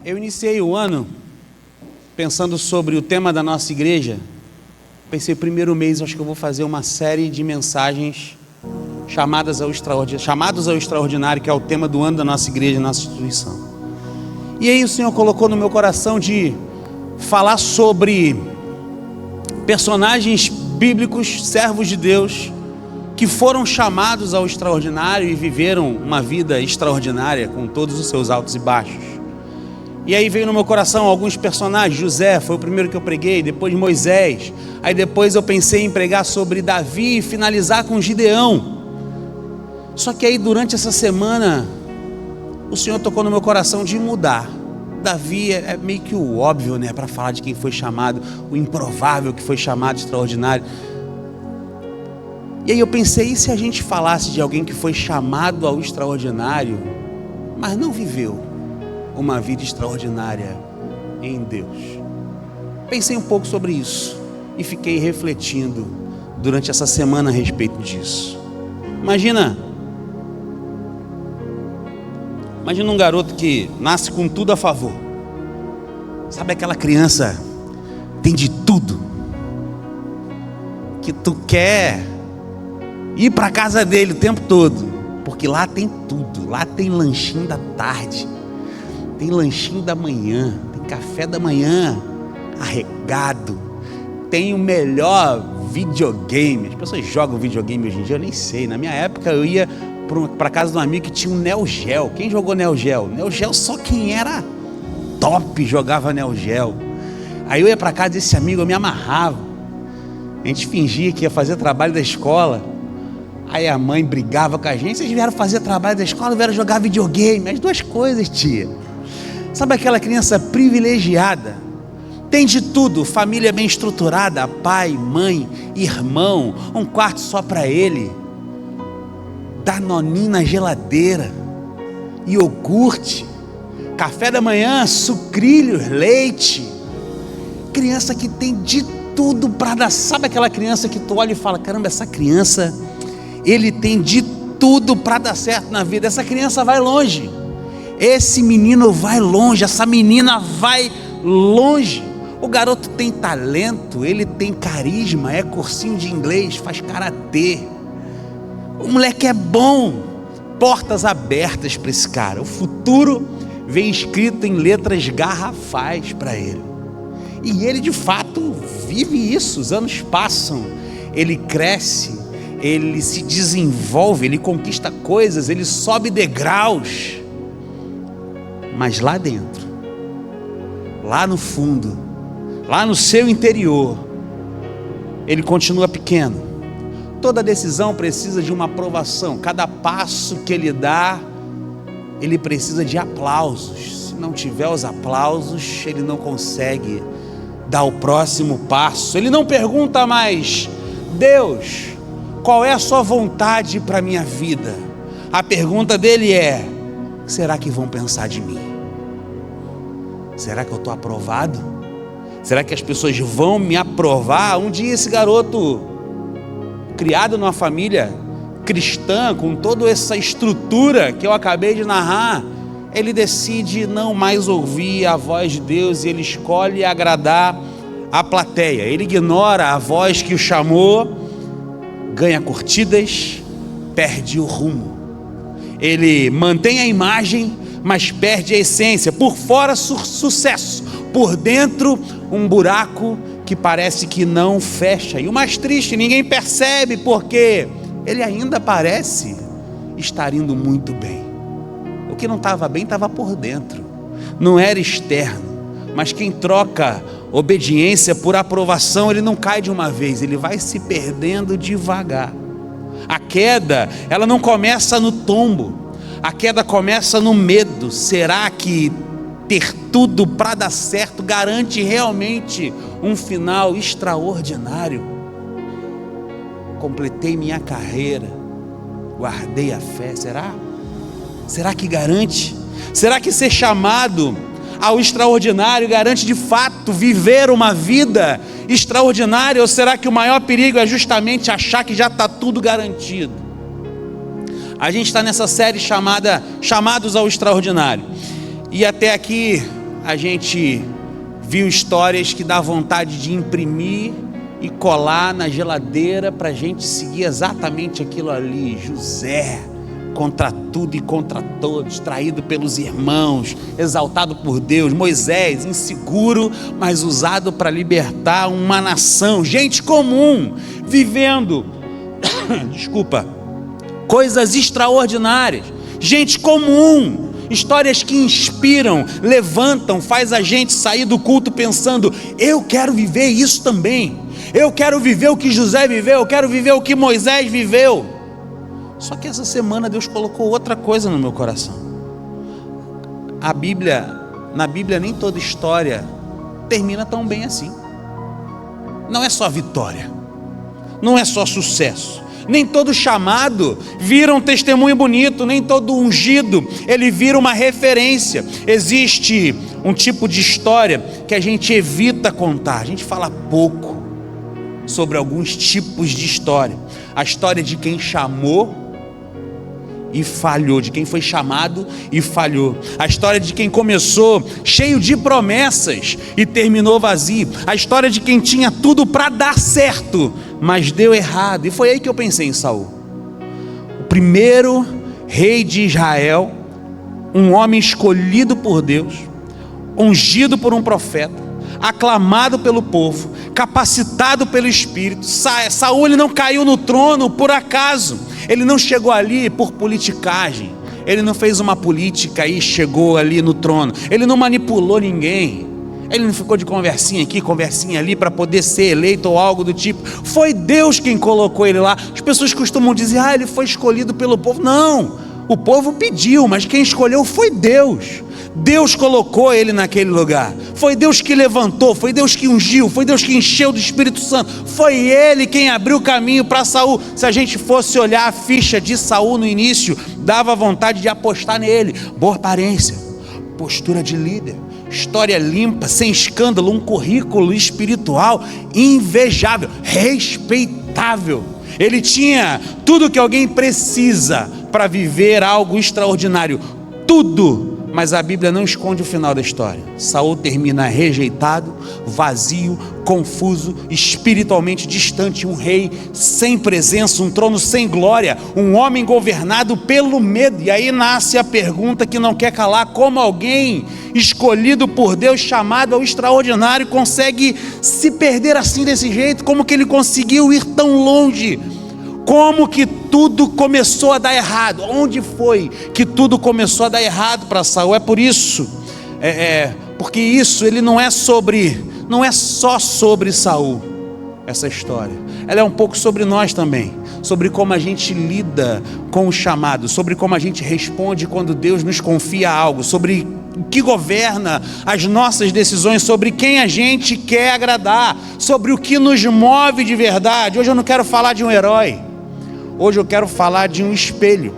Eu iniciei o ano pensando sobre o tema da nossa igreja. Pensei, primeiro mês, acho que eu vou fazer uma série de mensagens chamados ao extraordinário, que é o tema do ano da nossa igreja, nossa instituição. E aí o Senhor colocou no meu coração de falar sobre personagens bíblicos, servos de Deus, que foram chamados ao extraordinário e viveram uma vida extraordinária, com todos os seus altos e baixos. E aí veio no meu coração alguns personagens. José foi o primeiro que eu preguei, depois Moisés, aí depois eu pensei em pregar sobre Davi e finalizar com Gideão. Só que aí durante essa semana o Senhor tocou no meu coração de mudar. Davi é meio que o óbvio, né, para falar de quem foi chamado, o improvável que foi chamado extraordinário. E aí eu pensei, e se a gente falasse de alguém que foi chamado ao extraordinário, mas não viveu uma vida extraordinária em Deus? Pensei um pouco sobre isso e fiquei refletindo durante essa semana a respeito disso. Imagina um garoto que nasce com tudo a favor. Sabe aquela criança tem de tudo, que tu quer ir para a casa dele o tempo todo, porque lá tem tudo. Lá tem lanchinho da tarde, tem lanchinho da manhã, tem café da manhã arregado, tem o melhor videogame. As pessoas jogam videogame hoje em dia, eu nem sei. Na minha época eu ia para casa de um amigo que tinha um Neo Geo. Quem jogou Neo Geo? Neo Geo só quem era top jogava Neo Geo. Aí eu ia para casa desse amigo, eu me amarrava. A gente fingia que ia fazer trabalho da escola. Aí a mãe brigava com a gente. Vocês vieram fazer trabalho da escola, vieram jogar videogame. As duas coisas, tia. Sabe aquela criança privilegiada? Tem de tudo, família bem estruturada, pai, mãe, irmão, um quarto só para ele, danoninho na geladeira, iogurte, café da manhã, sucrilhos, leite. Criança que tem de tudo para dar. Sabe aquela criança que tu olha e fala, caramba, essa criança, ele tem de tudo para dar certo na vida. Essa criança vai longe, esse menino vai longe, essa menina vai longe. O garoto tem talento, ele tem carisma, é cursinho de inglês, faz karatê. O moleque é bom, portas abertas para esse cara. O futuro vem escrito em letras garrafais para ele. E ele de fato vive isso, os anos passam, ele cresce, ele se desenvolve, ele conquista coisas, ele sobe degraus. Mas lá dentro, lá no fundo, lá no seu interior, ele continua pequeno. Toda decisão precisa de uma aprovação. Cada passo que ele dá, ele precisa de aplausos. Se não tiver os aplausos, ele não consegue dar o próximo passo. Ele não pergunta mais, Deus, qual é a sua vontade para a minha vida? A pergunta dele é, o que será que vão pensar de mim? Será que eu estou aprovado? Será que as pessoas vão me aprovar? Um dia esse garoto, criado numa família cristã, com toda essa estrutura que eu acabei de narrar, ele decide não mais ouvir a voz de Deus e ele escolhe agradar a plateia. Ele ignora a voz que o chamou, ganha curtidas, perde o rumo. Ele mantém a imagem, mas perde a essência. Por fora, sucesso. Por dentro, um buraco que parece que não fecha. E o mais triste, ninguém percebe, porque ele ainda parece estar indo muito bem. O que não estava bem estava por dentro, não era externo. Mas quem troca obediência por aprovação, ele não cai de uma vez, ele vai se perdendo devagar. A queda, ela não começa no tombo, a queda começa no medo. Será que ter tudo para dar certo garante realmente um final extraordinário? Completei minha carreira, guardei a fé, será? Será que garante? Será que ser chamado ao extraordinário garante de fato viver uma vida extraordinária? Ou será que o maior perigo é justamente achar que já está tudo garantido? A gente está nessa série chamada Chamados ao Extraordinário. E até aqui a gente viu histórias que dá vontade de imprimir e colar na geladeira para a gente seguir exatamente aquilo ali. José, contra tudo e contra todos, traído pelos irmãos, exaltado por Deus. Moisés, inseguro, mas usado para libertar uma nação. Gente comum, vivendo, coisas extraordinárias. Gente comum, histórias que inspiram, levantam, faz a gente sair do culto pensando: eu quero viver isso também. Eu quero viver o que José viveu, eu quero viver o que Moisés viveu. Só que essa semana Deus colocou outra coisa no meu coração. Na Bíblia nem toda história termina tão bem assim. Não é só vitória, não é só sucesso. Nem todo chamado vira um testemunho bonito, nem todo ungido ele vira uma referência. Existe um tipo de história que a gente evita contar, a gente fala pouco sobre alguns tipos de história. A história de quem chamou e falhou, de quem foi chamado e falhou. A história de quem começou cheio de promessas e terminou vazio. A história de quem tinha tudo para dar certo, mas deu errado. E foi aí que eu pensei em Saul, o primeiro rei de Israel, um homem escolhido por Deus, ungido por um profeta, aclamado pelo povo, capacitado pelo Espírito. Saul, ele não caiu no trono por acaso. Ele não chegou ali por politicagem. Ele não fez uma política e chegou ali no trono. Ele não manipulou ninguém. Ele não ficou de conversinha aqui, conversinha ali para poder ser eleito ou algo do tipo. Foi Deus quem colocou ele lá. As pessoas costumam dizer: ele foi escolhido pelo povo. Não, o povo pediu, mas quem escolheu foi Deus. Deus colocou ele naquele lugar. Foi Deus que levantou, foi Deus que ungiu, foi Deus que encheu do Espírito Santo. Foi ele quem abriu o caminho para Saul. Se a gente fosse olhar a ficha de Saul no início, dava vontade de apostar nele. Boa aparência, postura de líder, história limpa, sem escândalo, um currículo espiritual invejável, respeitável. Ele tinha tudo que alguém precisa para viver algo extraordinário. Tudo. Mas a Bíblia não esconde o final da história. Saul termina rejeitado, vazio, confuso, espiritualmente distante, um rei sem presença, um trono sem glória, um homem governado pelo medo. E aí nasce a pergunta que não quer calar: como alguém escolhido por Deus, chamado ao extraordinário, consegue se perder assim desse jeito? Como que ele conseguiu ir tão longe? Como que tudo começou a dar errado? Onde foi que tudo começou a dar errado para Saul? É por isso, porque isso ele não é só sobre Saul, essa história. Ela é um pouco sobre nós também, sobre como a gente lida com o chamado, sobre como a gente responde quando Deus nos confia algo, sobre o que governa as nossas decisões, sobre quem a gente quer agradar, sobre o que nos move de verdade. Hoje eu não quero falar de um herói. Hoje eu quero falar de um espelho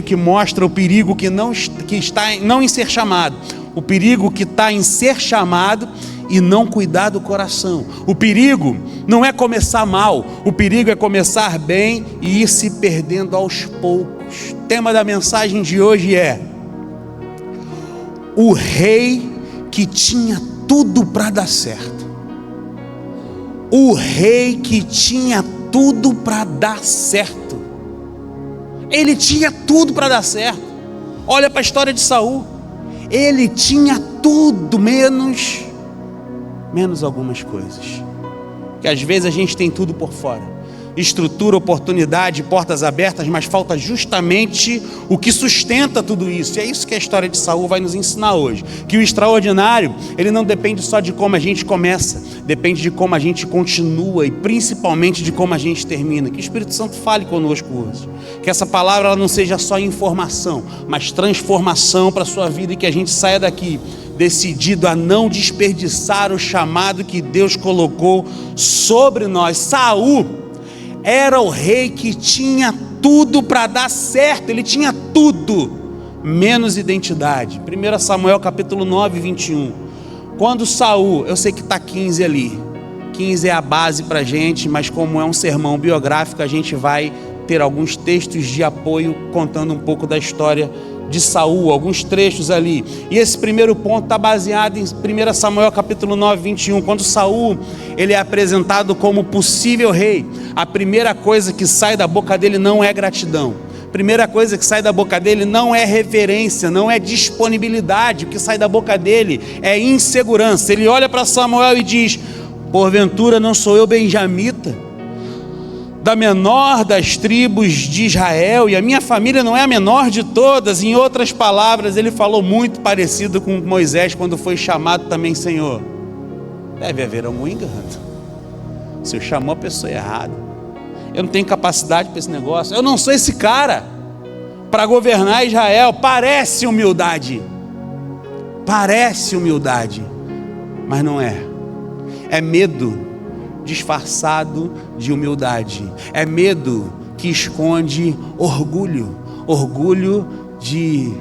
que mostra o perigo que está não em ser chamado, o perigo que está em ser chamado e não cuidar do coração. O perigo não é começar mal, o perigo é começar bem e ir se perdendo aos poucos. O tema da mensagem de hoje é: o rei que tinha tudo para dar certo. O rei que tinha tudo para dar certo. Ele tinha tudo para dar certo. Olha para a história de Saul. Ele tinha tudo, menos algumas coisas. Que às vezes a gente tem tudo por fora. Estrutura, oportunidade, portas abertas, mas falta justamente o que sustenta tudo isso. E é isso que a história de Saul vai nos ensinar hoje. Que o extraordinário, ele não depende só de como a gente começa, depende de como a gente continua e principalmente de como a gente termina. Que o Espírito Santo fale conosco hoje. Que essa palavra ela não seja só informação, mas transformação para a sua vida, e que a gente saia daqui decidido a não desperdiçar o chamado que Deus colocou sobre nós. Saul era o rei que tinha tudo para dar certo. Ele tinha tudo, menos identidade. 1 Samuel capítulo 9, 21. Quando Saul, eu sei que está 15 ali, 15 é a base para a gente, mas como é um sermão biográfico, a gente vai ter alguns textos de apoio contando um pouco da história de Saul, alguns trechos ali. E esse primeiro ponto está baseado em 1 Samuel capítulo 9, 21. Quando Saul ele é apresentado como possível rei, a primeira coisa que sai da boca dele não é gratidão. A primeira coisa que sai da boca dele não é reverência, não é disponibilidade. O que sai da boca dele é insegurança. Ele olha para Samuel e diz: porventura não sou eu benjamita, da menor das tribos de Israel, e a minha família não é a menor de todas? Em outras palavras, ele falou muito parecido com Moisés quando foi chamado também Senhor. Deve haver algum engano. O Senhor chamou a pessoa errada. Eu não tenho capacidade para esse negócio. Eu não sou esse cara para governar Israel. Parece humildade, mas não é. É medo disfarçado de humildade. É medo que esconde orgulho. Orgulho de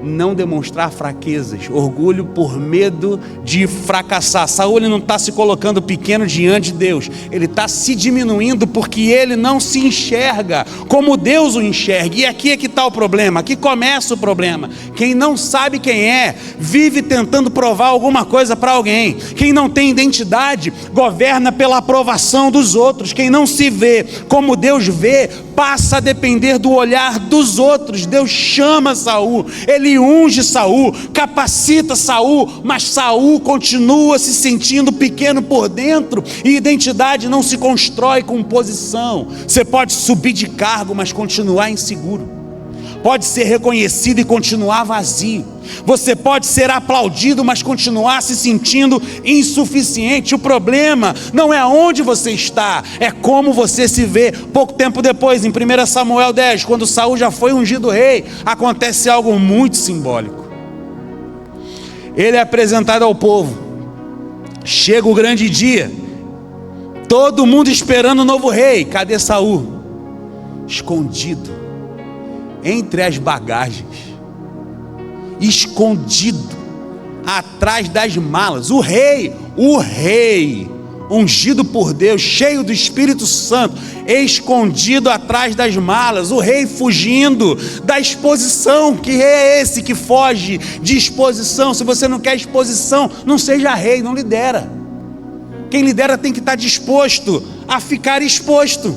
não demonstrar fraquezas. Orgulho por medo de fracassar. Saul ele não está se colocando pequeno diante de Deus. Ele está se diminuindo porque ele não se enxerga como Deus o enxerga. E aqui é que está o problema. Aqui começa o problema. Quem não sabe quem é, vive tentando provar alguma coisa para alguém. Quem não tem identidade, governa pela aprovação dos outros. Quem não se vê como Deus vê, passa a depender do olhar dos outros. Deus chama Saul, ele unge Saul, capacita Saul, mas Saul continua se sentindo pequeno por dentro. E identidade não se constrói com posição. Você pode subir de cargo, mas continuar inseguro. Pode ser reconhecido e continuar vazio. Você pode ser aplaudido, mas continuar se sentindo insuficiente. O problema não é onde você está, é como você se vê. Pouco tempo depois, em 1 Samuel 10, quando Saul já foi ungido rei, acontece algo muito simbólico. Ele é apresentado ao povo. Chega o grande dia, todo mundo esperando o novo rei. Cadê Saul? Escondido entre as bagagens, escondido atrás das malas. O rei, ungido por Deus, cheio do Espírito Santo, escondido atrás das malas. O rei fugindo da exposição. Que rei é esse que foge de exposição? Se você não quer exposição, não seja rei, não lidera. Quem lidera tem que estar disposto a ficar exposto.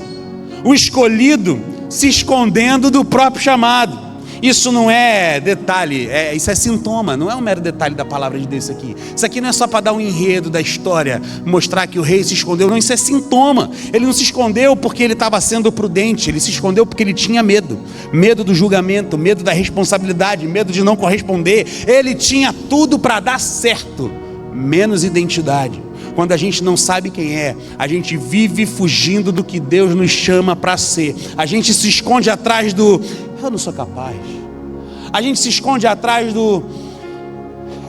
O escolhido se escondendo do próprio chamado. Isso não é detalhe, isso é sintoma, não é um mero detalhe da palavra de Deus. Isso aqui não é só para dar um enredo da história, mostrar que o rei se escondeu. Não, isso é sintoma. Ele não se escondeu porque ele estava sendo prudente, ele se escondeu porque ele tinha medo. Medo do julgamento, medo da responsabilidade, medo de não corresponder. Ele tinha tudo para dar certo, menos identidade. Quando a gente não sabe quem é, a gente vive fugindo do que Deus nos chama para ser. A gente se esconde atrás do eu não sou capaz. A gente se esconde atrás do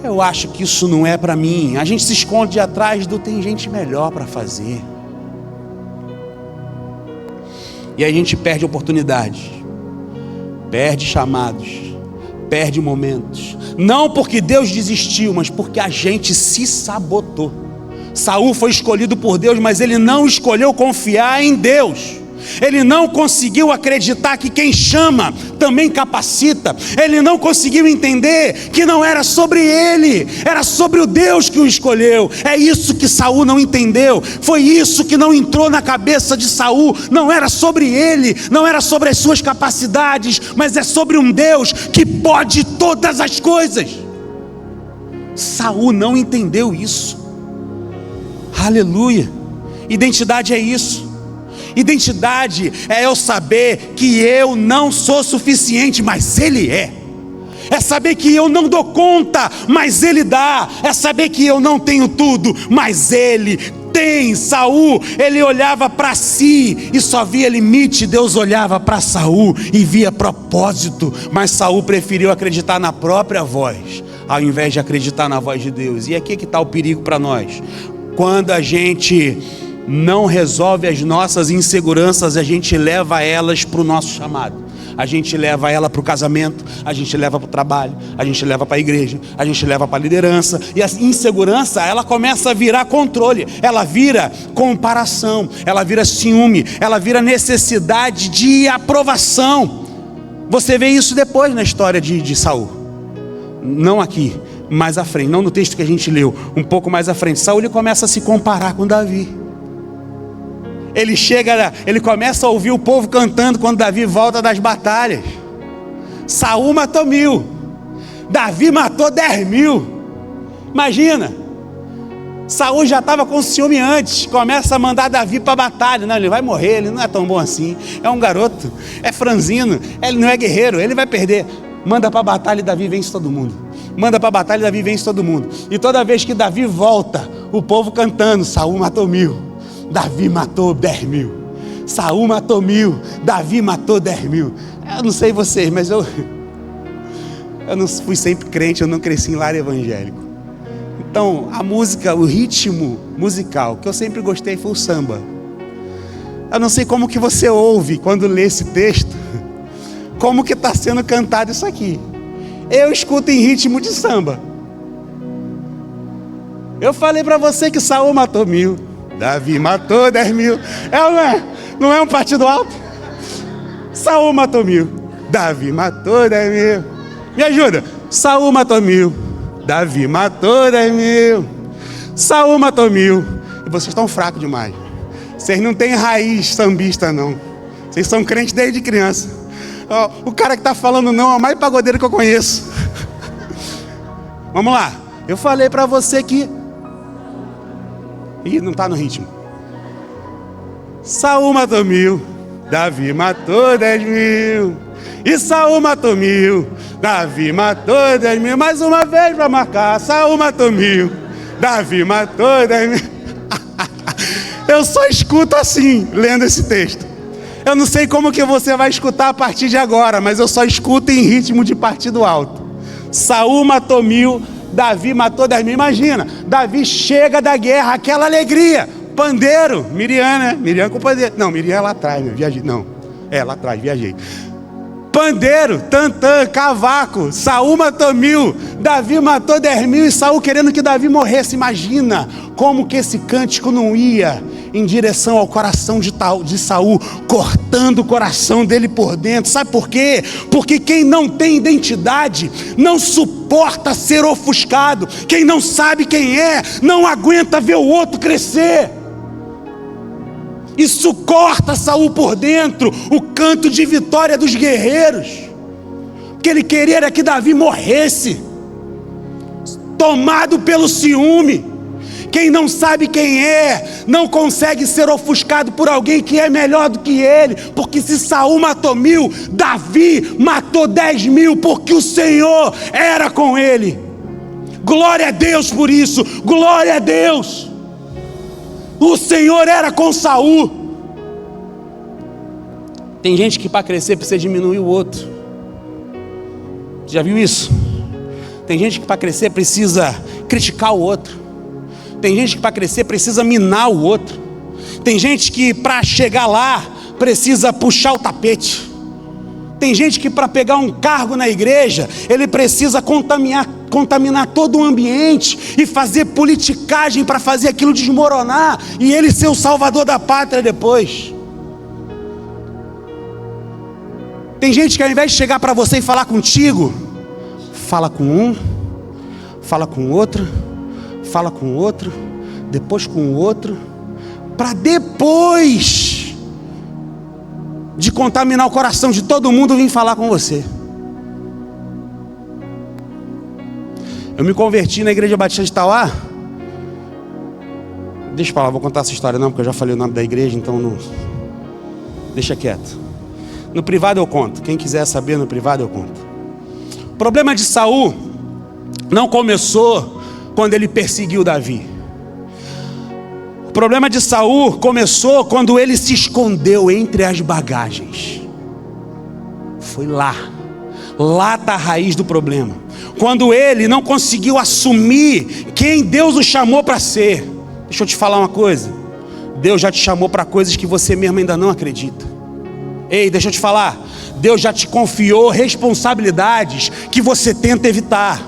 eu acho que isso não é para mim. A gente se esconde atrás do tem gente melhor para fazer. E a gente perde oportunidades, perde chamados, perde momentos. Não porque Deus desistiu, mas porque a gente se sabotou. Saul foi escolhido por Deus, mas ele não escolheu confiar em Deus. Ele não conseguiu acreditar que quem chama também capacita. Ele não conseguiu entender que não era sobre ele, era sobre o Deus que o escolheu. É isso que Saul não entendeu. Foi isso que não entrou na cabeça de Saul. Não era sobre ele, não era sobre as suas capacidades, mas é sobre um Deus que pode todas as coisas. Saul não entendeu isso. Aleluia. Identidade é isso. Identidade é eu saber que eu não sou suficiente, mas Ele é. É saber que eu não dou conta, mas Ele dá. É saber que eu não tenho tudo, mas Ele tem. Saul, ele olhava para si e só via limite. Deus olhava para Saul e via propósito. Mas Saul preferiu acreditar na própria voz, ao invés de acreditar na voz de Deus. E aqui é que está o perigo para nós. Quando a gente não resolve as nossas inseguranças, a gente leva elas para o nosso chamado. a gente leva ela para o casamento, a gente leva para o trabalho, a gente leva para a igreja, a gente leva para a liderança. E a insegurança, ela começa a virar controle, ela vira comparação, ela vira ciúme, ela vira necessidade de aprovação. Você vê isso depois na história de Saul. Não aqui, mais à frente, não no texto que a gente leu, um pouco mais à frente. Saul ele começa a se comparar com Davi. Ele começa a ouvir o povo cantando quando Davi volta das batalhas. Saul matou 1000, Davi matou 10.000. Imagina, Saul já estava com ciúme antes, começa a mandar Davi para a batalha. Não, ele vai morrer, ele não é tão bom assim, é um garoto, é franzino, ele não é guerreiro, ele vai perder. Manda para a batalha e Davi vence todo mundo. Manda para a batalha e Davi vence todo mundo. E toda vez que Davi volta, o povo cantando, Saul matou 1000, Davi matou 10.000. Saul matou 1000, Davi matou 10.000. Eu não sei vocês, mas eu não fui sempre crente, eu não cresci em lar evangélico. Então, a música, o ritmo musical que eu sempre gostei foi o samba. Eu não sei como que você ouve quando lê esse texto, como que está sendo cantado isso aqui. Eu escuto em ritmo de samba. Eu falei para você que Saul matou 1000, Davi matou 10.000. Não é um partido alto? Saul matou 1000, Davi matou 10.000. Me ajuda. Saul matou 1000, Davi matou 10.000. Saul matou 1000. E vocês estão fracos demais. Vocês não têm raiz sambista, não. Vocês são crentes desde criança. O cara que está falando não é o mais pagodeiro que eu conheço. Vamos lá. Eu falei para você que... Ih, não está no ritmo. Saul matou 1000, Davi matou 10.000. E Saul matou 1000, Davi matou 10.000. Mais uma vez para marcar. Saul matou 1000, Davi matou 10.000. Eu só escuto assim, lendo esse texto. Eu não sei como que você vai escutar a partir de agora, mas eu só escuto em ritmo de partido alto. Saul matou 1000, Davi matou 10.000. Imagina, Davi chega da guerra, aquela alegria. Pandeiro, Miriam, né? Miriam com pandeiro. Não, Miriam é lá atrás, né? Viajei. Não, é lá atrás, viajei. Pandeiro, tantã, cavaco. Saul matou 1000, Davi matou 10.000 e Saul querendo que Davi morresse. Imagina como que esse cântico não ia em direção ao coração de Saul, cortando o coração dele por dentro. Sabe por quê? Porque quem não tem identidade não suporta ser ofuscado. Quem não sabe quem é, não aguenta ver o outro crescer. Isso corta Saul por dentro, o canto de vitória dos guerreiros. Porque ele queria era que Davi morresse, tomado pelo ciúme. Quem não sabe quem é, não consegue ser ofuscado por alguém que é melhor do que ele. Porque se Saul matou 1000, Davi matou 10.000, porque o Senhor era com ele. Glória a Deus por isso, glória a Deus. O Senhor era com Saul. Tem gente que para crescer precisa diminuir o outro. Você já viu isso? Tem gente que para crescer precisa criticar o outro. Tem gente que para crescer precisa minar o outro. Tem gente que para chegar lá precisa puxar o tapete. Tem gente que para pegar um cargo na igreja, ele precisa contaminar todo o ambiente e fazer politicagem para fazer aquilo desmoronar e ele ser o salvador da pátria depois. Tem gente que ao invés de chegar para você e falar contigo, fala com um, fala com outro, fala com outro, depois com o outro, para depois de contaminar o coração de todo mundo vir falar com você. Eu me converti na Igreja Batista de Tauá. Deixa eu falar, vou contar essa história não, porque eu já falei o nome da igreja, então não. Deixa quieto. No privado eu conto. Quem quiser saber no privado eu conto. O problema de Saul não começou quando ele perseguiu Davi. O problema de Saul começou quando ele se escondeu entre as bagagens. Foi lá. Lá está a raiz do problema. Quando ele não conseguiu assumir quem Deus o chamou para ser. Deixa eu te falar uma coisa. Deus já te chamou para coisas que você mesmo ainda não acredita. Ei, deixa eu te falar, Deus já te confiou responsabilidades que você tenta evitar.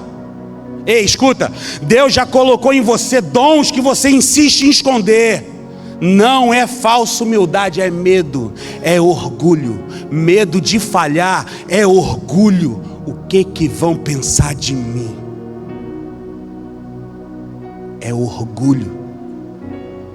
Ei, escuta, Deus já colocou em você dons que você insiste em esconder. Não é falsa humildade, é medo, é orgulho. Medo de falhar é orgulho. O que vão pensar de mim? É orgulho.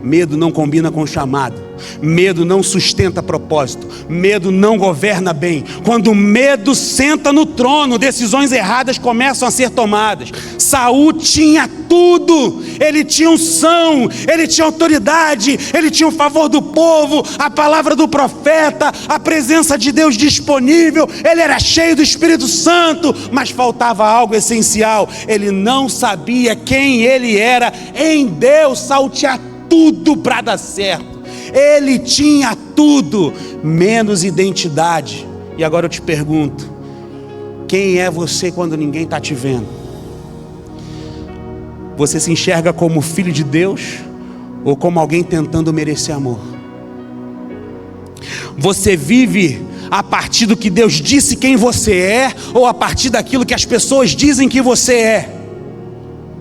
Medo não combina com chamado. Medo não sustenta propósito. Medo não governa bem. Quando o medo senta no trono, decisões erradas começam a ser tomadas. Saul tinha tudo. Ele tinha unção, ele tinha autoridade, ele tinha o favor do povo, a palavra do profeta, a presença de Deus disponível. Ele era cheio do Espírito Santo, mas faltava algo essencial. Ele não sabia quem ele era em Deus. Saul tinha tudo para dar certo. Ele tinha tudo, menos identidade. E agora eu te pergunto: quem é você quando ninguém está te vendo? Você se enxerga como filho de Deus ou como alguém tentando merecer amor? Você vive a partir do que Deus disse quem você é, ou a partir daquilo que as pessoas dizem que você é?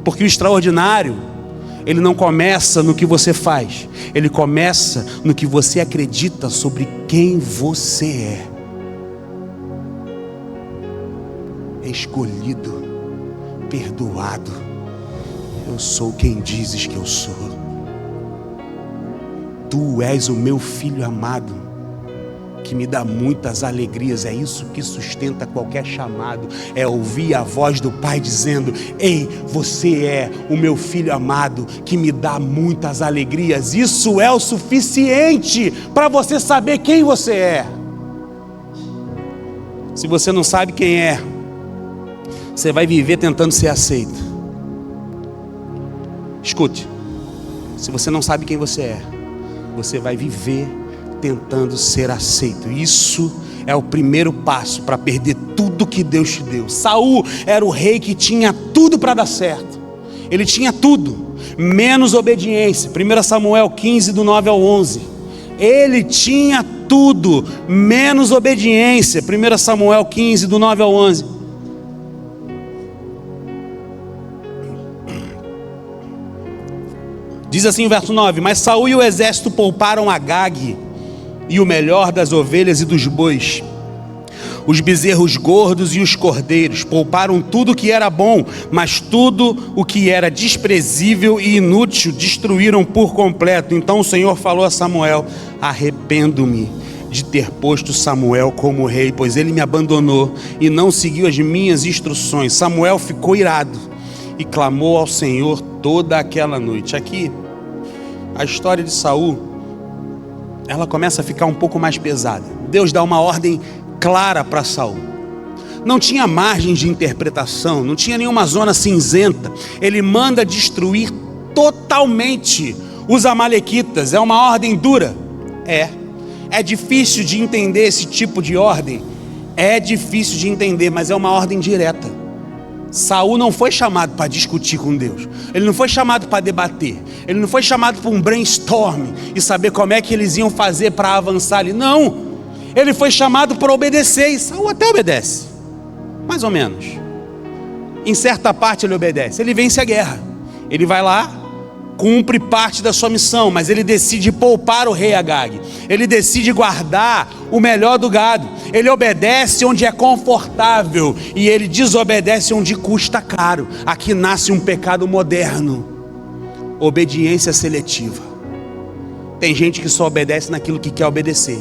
Porque o extraordinário, ele não começa no que você faz, ele começa no que você acredita sobre quem você é. Escolhido, perdoado, eu sou quem dizes que eu sou. Tu és o meu filho amado, que me dá muitas alegrias. É isso que sustenta qualquer chamado, é ouvir a voz do Pai dizendo: ei, você é o meu filho amado, que me dá muitas alegrias. Isso é o suficiente para você saber quem você é. Se você não sabe quem é, você vai viver tentando ser aceito. Escute, se você não sabe quem você é, você vai viver tentando ser aceito. Isso é o primeiro passo para perder tudo que Deus te deu. Saul era o rei que tinha tudo para dar certo. Ele tinha tudo, menos obediência. 1 Samuel 15, do 9 ao 11. Ele tinha tudo, menos obediência. 1 Samuel 15, do 9 ao 11. Diz assim o verso 9: mas Saul e o exército pouparam Agag e o melhor das ovelhas e dos bois, os bezerros gordos e os cordeiros. Pouparam tudo o que era bom, mas tudo o que era desprezível e inútil destruíram por completo. Então o Senhor falou a Samuel: arrependo-me de ter posto Samuel como rei, pois ele me abandonou e não seguiu as minhas instruções. Samuel ficou irado e clamou ao Senhor toda aquela noite. Aqui a história de Saul, ela começa a ficar um pouco mais pesada. Deus dá uma ordem clara para Saul. Não tinha margem de interpretação, não tinha nenhuma zona cinzenta. Ele manda destruir totalmente os amalequitas. É uma ordem dura? É difícil de entender esse tipo de ordem. É difícil de entender, mas é uma ordem direta. Saul não foi chamado para discutir com Deus. Ele não foi chamado para debater. Ele não foi chamado para um brainstorm e saber como é que eles iam fazer para avançar ali. Não. Ele foi chamado para obedecer. E Saul até obedece, mais ou menos. Em certa parte ele obedece. Ele vence a guerra. Ele vai lá, cumpre parte da sua missão, mas ele decide poupar o rei Agag. Ele decide guardar o melhor do gado. Ele obedece onde é confortável e ele desobedece onde custa caro. Aqui nasce um pecado moderno: obediência seletiva. Tem gente que só obedece naquilo que quer obedecer.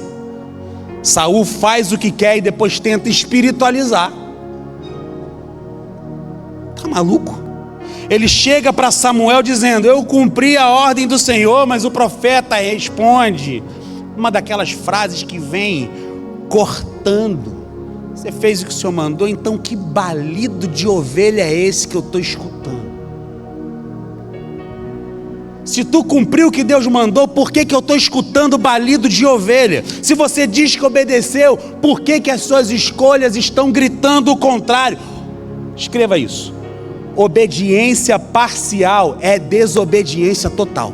Saul faz o que quer e depois tenta espiritualizar. Tá maluco? Ele chega para Samuel dizendo: eu cumpri a ordem do Senhor, mas o profeta responde uma daquelas frases que vem cortando: você fez o que o Senhor mandou, então que balido de ovelha é esse que eu estou escutando? Se tu cumpriu o que Deus mandou, por que eu estou escutando balido de ovelha? Se você diz que obedeceu, por que as suas escolhas estão gritando o contrário? Escreva isso: obediência parcial é desobediência total.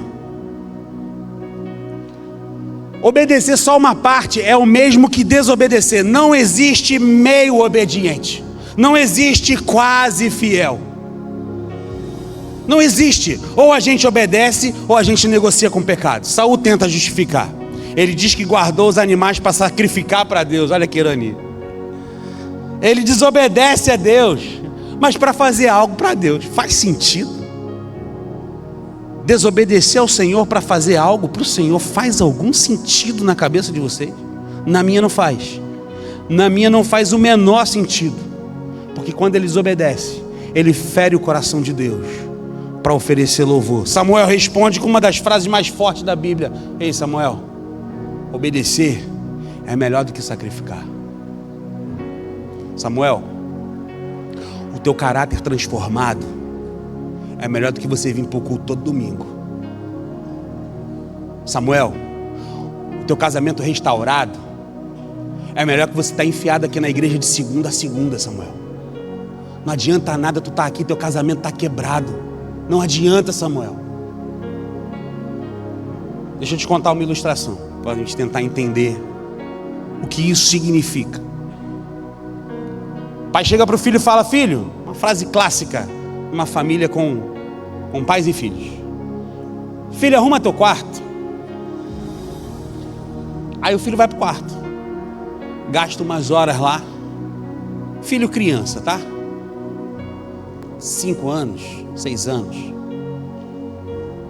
Obedecer só uma parte é o mesmo que desobedecer. Não existe meio obediente. Não existe quase fiel. Não existe. Ou a gente obedece ou a gente negocia com o pecado. Saul tenta justificar. Ele diz que guardou os animais para sacrificar para Deus. Olha que ironia. Ele desobedece a Deus, mas para fazer algo para Deus. Faz sentido? Desobedecer ao Senhor para fazer algo para o Senhor faz algum sentido na cabeça de vocês? Na minha não faz. Na minha não faz o menor sentido. Porque quando ele desobedece, ele fere o coração de Deus para oferecer louvor. Samuel responde com uma das frases mais fortes da Bíblia. Ei, Samuel, obedecer é melhor do que sacrificar. Samuel, o teu caráter transformado é melhor do que você vir para o culto todo domingo. Samuel, o teu casamento restaurado é melhor que você estar enfiado aqui na igreja de segunda a segunda, Samuel. Não adianta nada tu estar aqui, teu casamento está quebrado. Não adianta, Samuel. Deixa eu te contar uma ilustração, para a gente tentar entender o que isso significa. O pai chega para o filho e fala: filho, uma frase clássica, uma família com pais e filhos: filho, arruma teu quarto. Aí o filho vai para o quarto, gasta umas horas lá. Filho criança, tá? 5 anos, 6 anos.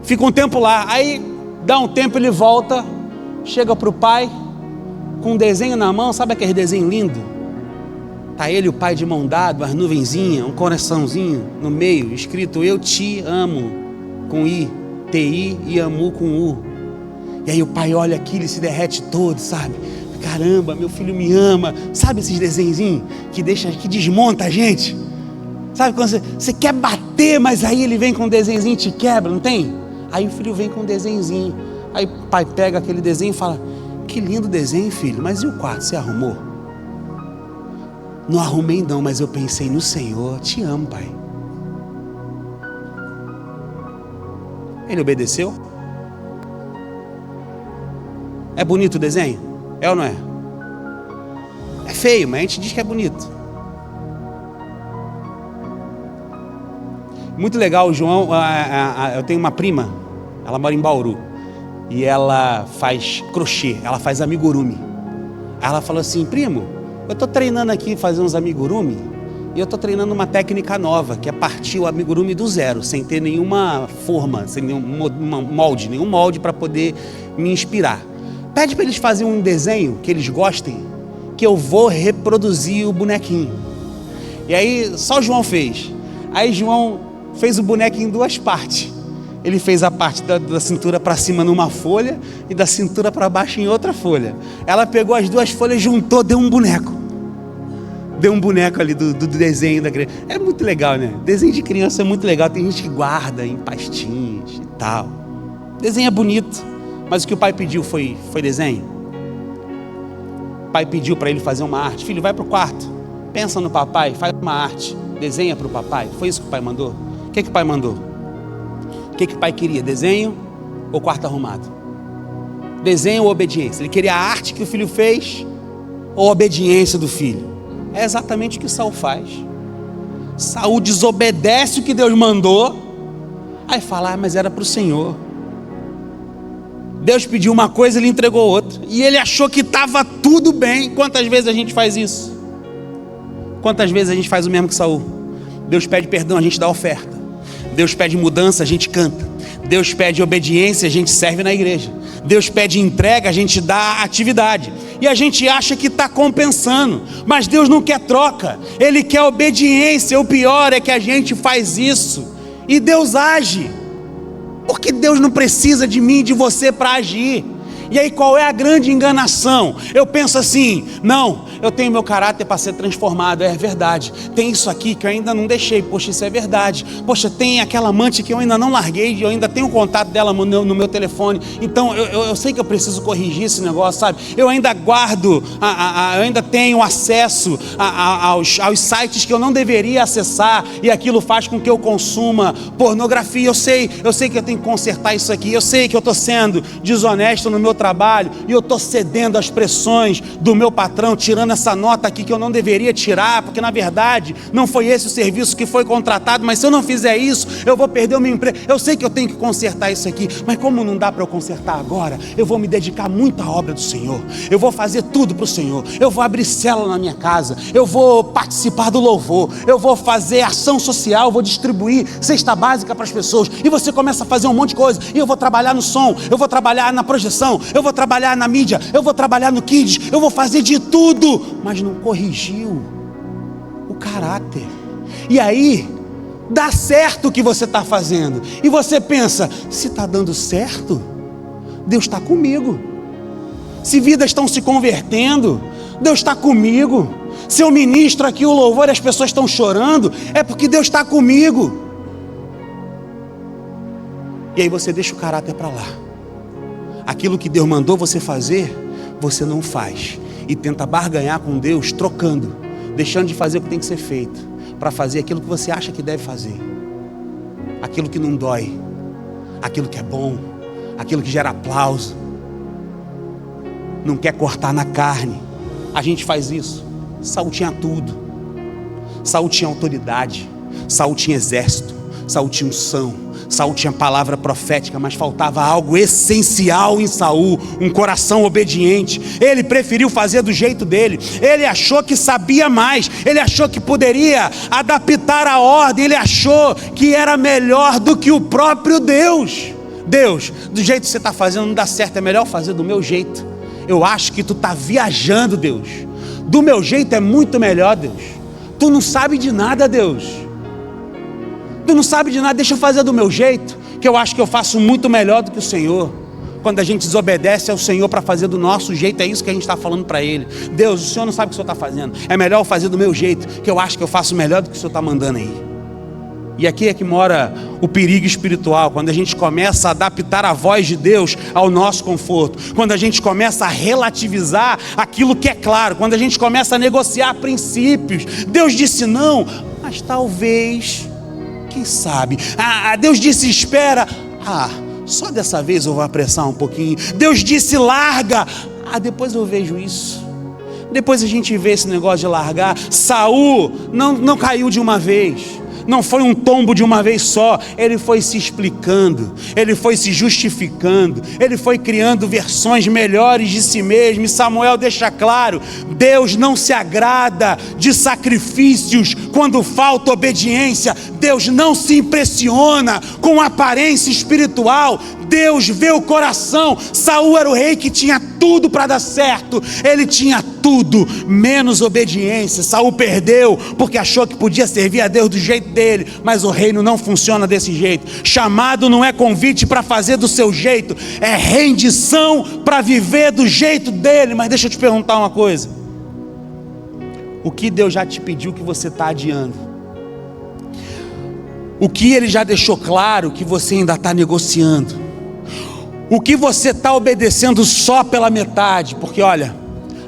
Fica um tempo lá. Aí dá um tempo, ele volta, chega para o pai com um desenho na mão. Sabe aquele desenho lindo? Tá ele e o pai de mão dada, as nuvenzinhas, um coraçãozinho no meio, escrito eu te amo, com I, T-I, e amo com U. E aí o pai olha aquilo e se derrete todo, sabe? Caramba, meu filho me ama. Sabe esses desenhinhos que desmonta a gente? Sabe quando você quer bater, mas aí ele vem com um desenhozinho e te quebra, não tem? Aí o filho vem com um desenhozinho. Aí o pai pega aquele desenho e fala: que lindo desenho, filho, mas e o quarto, você arrumou? Não arrumei não, mas eu pensei no Senhor. Te amo, pai. Ele obedeceu? É bonito o desenho? É ou não é? É feio, mas a gente diz que é bonito. Muito legal, o João. Eu tenho uma prima, ela mora em Bauru, e ela faz crochê, ela faz amigurumi. Ela falou assim: primo, eu estou treinando aqui, fazer uns amigurumi, e eu estou treinando uma técnica nova, que é partir o amigurumi do zero, sem ter nenhuma forma, sem nenhum molde para poder me inspirar. Pede para eles fazerem um desenho que eles gostem, que eu vou reproduzir o bonequinho. E aí só o João fez. Aí João fez o boneco em 2 partes. Ele fez a parte da cintura para cima numa folha e da cintura para baixo em outra folha. Ela pegou as 2 folhas, juntou, deu um boneco. Deu um boneco ali do desenho da criança. É muito legal, né? Desenho de criança é muito legal. Tem gente que guarda em pastinhas e tal. Desenho é bonito. Mas o que o pai pediu foi desenho. O pai pediu para ele fazer uma arte. Filho, vai para o quarto, pensa no papai, faz uma arte, desenha para o papai. Foi isso que o pai mandou? O que o pai mandou? O que o pai queria? Desenho ou quarto arrumado? Desenho ou obediência? Ele queria a arte que o filho fez ou a obediência do filho? É exatamente o que Saul faz. Saul desobedece o que Deus mandou, aí fala: mas era para o Senhor. Deus pediu uma coisa, ele entregou outra, e ele achou que estava tudo bem. Quantas vezes a gente faz isso? Quantas vezes a gente faz o mesmo que Saul? Deus pede perdão, a gente dá oferta. Deus pede mudança, a gente canta. Deus pede obediência, a gente serve na igreja. Deus pede entrega, a gente dá atividade. E a gente acha que está compensando, mas Deus não quer troca, Ele quer obediência. O pior é que a gente faz isso e Deus age, porque Deus não precisa de mim e de você para agir. E aí qual é a grande enganação? Eu penso assim: não, eu tenho meu caráter para ser transformado. É verdade, tem isso aqui que eu ainda não deixei. Poxa, isso é verdade. Poxa, tem aquela amante que eu ainda não larguei, eu ainda tenho o contato dela no meu telefone. Então eu sei que eu preciso corrigir esse negócio, sabe? Eu ainda guardo, eu ainda tenho acesso aos sites que eu não deveria acessar, e aquilo faz com que eu consuma pornografia. Eu sei que eu tenho que consertar isso aqui. Eu sei que eu estou sendo desonesto no meu trabalho e eu estou cedendo às pressões do meu patrão, tirando essa nota aqui que eu não deveria tirar, porque na verdade não foi esse o serviço que foi contratado, mas se eu não fizer isso, eu vou perder o meu emprego. Eu sei que eu tenho que consertar isso aqui, mas como não dá para eu consertar agora, eu vou me dedicar muito à obra do Senhor, eu vou fazer tudo para o Senhor, eu vou abrir célula na minha casa, eu vou participar do louvor, eu vou fazer ação social, eu vou distribuir cesta básica para as pessoas, e você começa a fazer um monte de coisa, e eu vou trabalhar no som, eu vou trabalhar na projeção, eu vou trabalhar na mídia, eu vou trabalhar no kids, eu vou fazer de tudo, mas não corrigiu o caráter. E aí dá certo o que você está fazendo, e você pensa, se está dando certo, Deus está comigo. Se vidas estão se convertendo, Deus está comigo. Se eu ministro aqui o louvor e as pessoas estão chorando, é porque Deus está comigo. E aí você deixa o caráter para lá. Aquilo que Deus mandou você fazer, você não faz. E tenta barganhar com Deus, trocando, deixando de fazer o que tem que ser feito, para fazer aquilo que você acha que deve fazer. Aquilo que não dói, aquilo que é bom, aquilo que gera aplauso. Não quer cortar na carne. A gente faz isso. Saul tinha tudo. Saul tinha autoridade, Saul tinha exército, Saul tinha unção, Saul tinha palavra profética, mas faltava algo essencial em Saul, um coração obediente. Ele preferiu fazer do jeito dele, ele achou que sabia mais, ele achou que poderia adaptar a ordem, ele achou que era melhor do que o próprio Deus. Deus, do jeito que você está fazendo não dá certo, é melhor fazer do meu jeito. Eu acho que tu está viajando, Deus. Do meu jeito é muito melhor, Deus. Tu não sabe de nada, Deus. Tu não sabe de nada, deixa eu fazer do meu jeito, que eu acho que eu faço muito melhor do que o Senhor. Quando a gente desobedece ao Senhor para fazer do nosso jeito, é isso que a gente está falando para Ele. Deus, o Senhor não sabe o que o Senhor está fazendo. É melhor eu fazer do meu jeito, que eu acho que eu faço melhor do que o Senhor está mandando aí. E aqui é que mora o perigo espiritual, quando a gente começa a adaptar a voz de Deus ao nosso conforto, quando a gente começa a relativizar aquilo que é claro, quando a gente começa a negociar princípios. Deus disse não, mas talvez, quem sabe? Deus disse espera, só dessa vez eu vou apressar um pouquinho. Deus disse larga, depois eu vejo isso. Depois a gente vê esse negócio de largar. Saul não caiu de uma vez. Não foi um tombo de uma vez só, ele foi se explicando, ele foi se justificando, ele foi criando versões melhores de si mesmo. E Samuel deixa claro, Deus não se agrada de sacrifícios quando falta obediência, Deus não se impressiona com aparência espiritual, Deus vê o coração. Saul era o rei que tinha tudo para dar certo, ele tinha tudo, menos obediência. Saul perdeu porque achou que podia servir a Deus do jeito dele, mas o reino não funciona desse jeito. Chamado não é convite para fazer do seu jeito, é rendição para viver do jeito dele. Mas deixa eu te perguntar uma coisa, o que Deus já te pediu que você está adiando? O que Ele já deixou claro que você ainda está negociando? O que você está obedecendo só pela metade? Porque olha,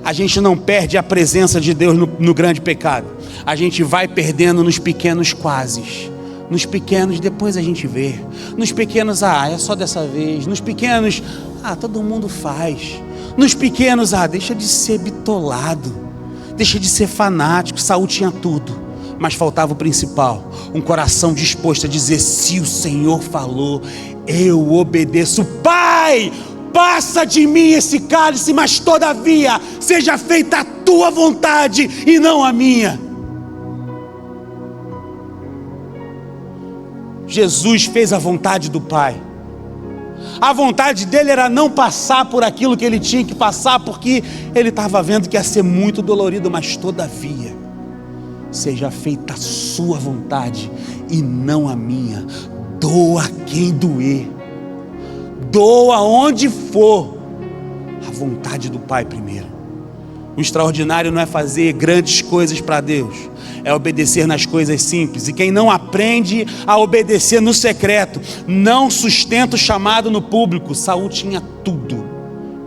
a gente não perde a presença de Deus no grande pecado, a gente vai perdendo nos pequenos quases. Nos pequenos depois a gente vê, nos pequenos é só dessa vez, nos pequenos todo mundo faz, nos pequenos deixa de ser bitolado, deixa de ser fanático. Saul tinha tudo, mas faltava o principal, um coração disposto a dizer, se o Senhor falou, eu obedeço. Pai, passa de mim esse cálice, mas todavia seja feita a tua vontade e não a minha. Jesus fez a vontade do Pai. A vontade dele era não passar por aquilo que ele tinha que passar, porque ele estava vendo que ia ser muito dolorido, mas todavia seja feita a sua vontade e não a minha. Doa quem doer, doa onde for, a vontade do Pai primeiro. O extraordinário não é fazer grandes coisas para Deus, é obedecer nas coisas simples. E quem não aprende a obedecer no secreto, não sustenta o chamado no público. Saul tinha tudo,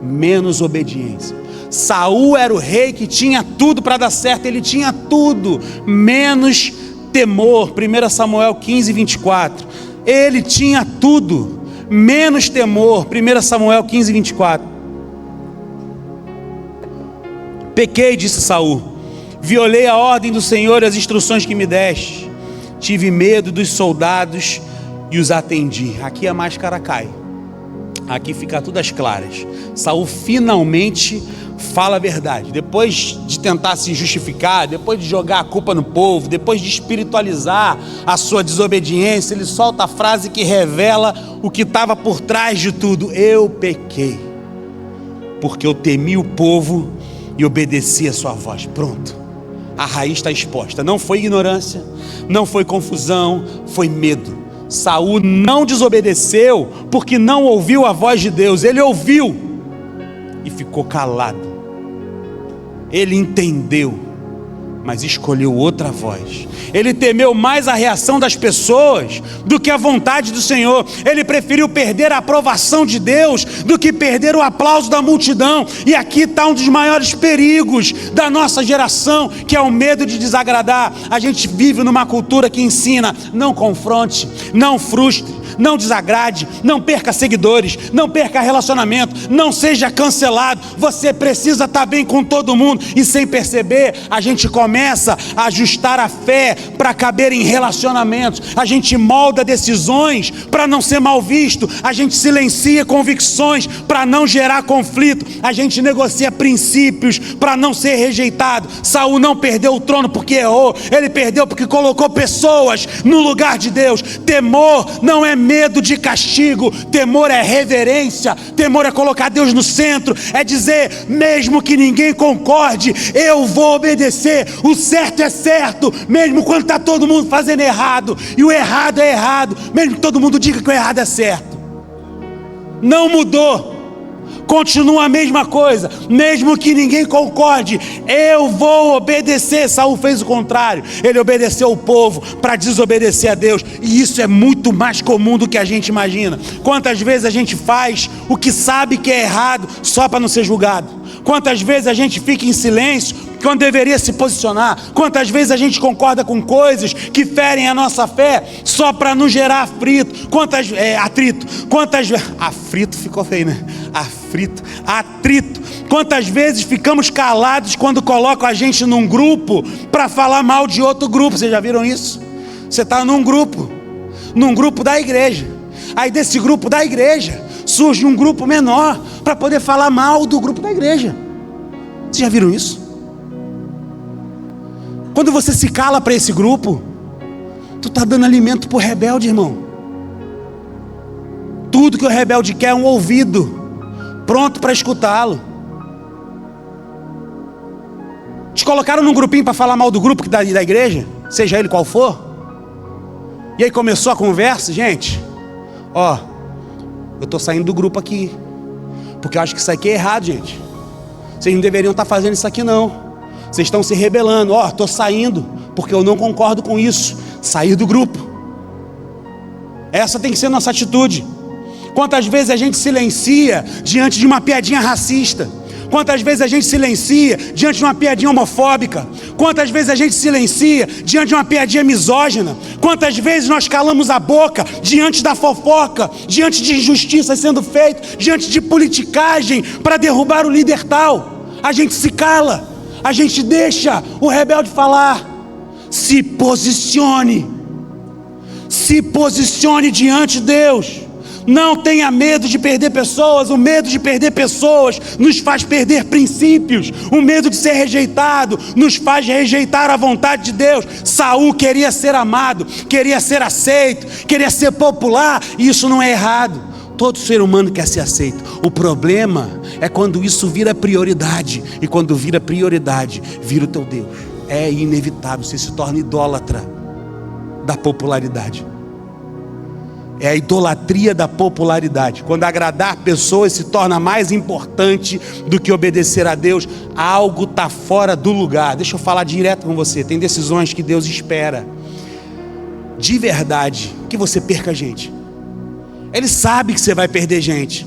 menos obediência. Saul era o rei que tinha tudo para dar certo, ele tinha tudo, menos temor. 1 Samuel 15, 24. Ele tinha tudo, menos temor. 1 Samuel 15, 24. Pequei, disse Saul, violei a ordem do Senhor e as instruções que me deste. Tive medo dos soldados e os atendi. Aqui a máscara cai. Aqui fica tudo às claras. Saul finalmente fala a verdade. Depois de tentar se justificar, depois de jogar a culpa no povo, depois de espiritualizar a sua desobediência, ele solta a frase que revela o que estava por trás de tudo. Eu pequei, porque eu temi o povo e obedeci a sua voz. Pronto, a raiz está exposta. Não foi ignorância, não foi confusão, foi medo. Saul não desobedeceu porque não ouviu a voz de Deus. Ele ouviu e ficou calado. Ele entendeu, mas escolheu outra voz. Ele temeu mais a reação das pessoas do que a vontade do Senhor. Ele preferiu perder a aprovação de Deus do que perder o aplauso da multidão. E aqui está um dos maiores perigos da nossa geração, que é o medo de desagradar. A gente vive numa cultura que ensina: não confronte, não frustre, não desagrade, não perca seguidores, não perca relacionamento, não seja cancelado. Você precisa estar bem com todo mundo. E sem perceber, a gente começa a ajustar a fé para caber em relacionamentos. A gente molda decisões para não ser mal visto. A gente silencia convicções para não gerar conflito. A gente negocia princípios para não ser rejeitado. Saul não perdeu o trono porque errou. Ele perdeu porque colocou pessoas no lugar de Deus. Temor não é medo de castigo. Temor é reverência. Temor é colocar Deus no centro. É dizer: mesmo que ninguém concorde, eu vou obedecer. O certo é certo, mesmo quando está todo mundo fazendo errado. E o errado é errado, mesmo que todo mundo diga que o errado é certo. Não mudou, continua a mesma coisa. Mesmo que ninguém concorde, eu vou obedecer. Saul fez o contrário. Ele obedeceu o povo para desobedecer a Deus. E isso é muito mais comum do que a gente imagina. Quantas vezes a gente faz o que sabe que é errado só para não ser julgado? Quantas vezes a gente fica em silêncio quando deveria se posicionar? Quantas vezes a gente concorda com coisas que ferem a nossa fé só para não gerar atrito? Afrito ficou feio, né? Atrito. Quantas vezes ficamos calados quando colocam a gente num grupo para falar mal de outro grupo? Vocês já viram isso? Você está num grupo da igreja. Aí desse grupo da igreja surge um grupo menor para poder falar mal do grupo da igreja. Vocês já viram isso? Quando você se cala para esse grupo, tu está dando alimento para o rebelde, irmão. Tudo que o rebelde quer é um ouvido pronto para escutá-lo. Te colocaram num grupinho para falar mal do grupo da igreja, seja ele qual for. E aí começou a conversa. Gente, eu estou saindo do grupo aqui, porque eu acho que isso aqui é errado, gente. Vocês não deveriam estar fazendo isso aqui não. Vocês estão se rebelando. Estou saindo, porque eu não concordo com isso. Sair do grupo. Essa tem que ser nossa atitude. Quantas vezes a gente silencia diante de uma piadinha racista? Quantas vezes a gente silencia diante de uma piadinha homofóbica? Quantas vezes a gente silencia diante de uma piadinha misógina? Quantas vezes nós calamos a boca diante da fofoca, diante de injustiças sendo feitas, diante de politicagem para derrubar o líder tal? A gente se cala, a gente deixa o rebelde falar. Se posicione diante de Deus. Não tenha medo de perder pessoas. O medo de perder pessoas nos faz perder princípios. O medo de ser rejeitado nos faz rejeitar a vontade de Deus. Saul queria ser amado, queria ser aceito, queria ser popular, e isso não é errado. Todo ser humano quer ser aceito. O problema é quando isso vira prioridade. E quando vira prioridade, vira o teu Deus. É inevitável, você se torna idólatra da popularidade. É a idolatria da popularidade. Quando agradar pessoas se torna mais importante do que obedecer a Deus, algo está fora do lugar. Deixa eu falar direto com você. Tem decisões que Deus espera de verdade que você perca gente. Ele sabe que você vai perder gente.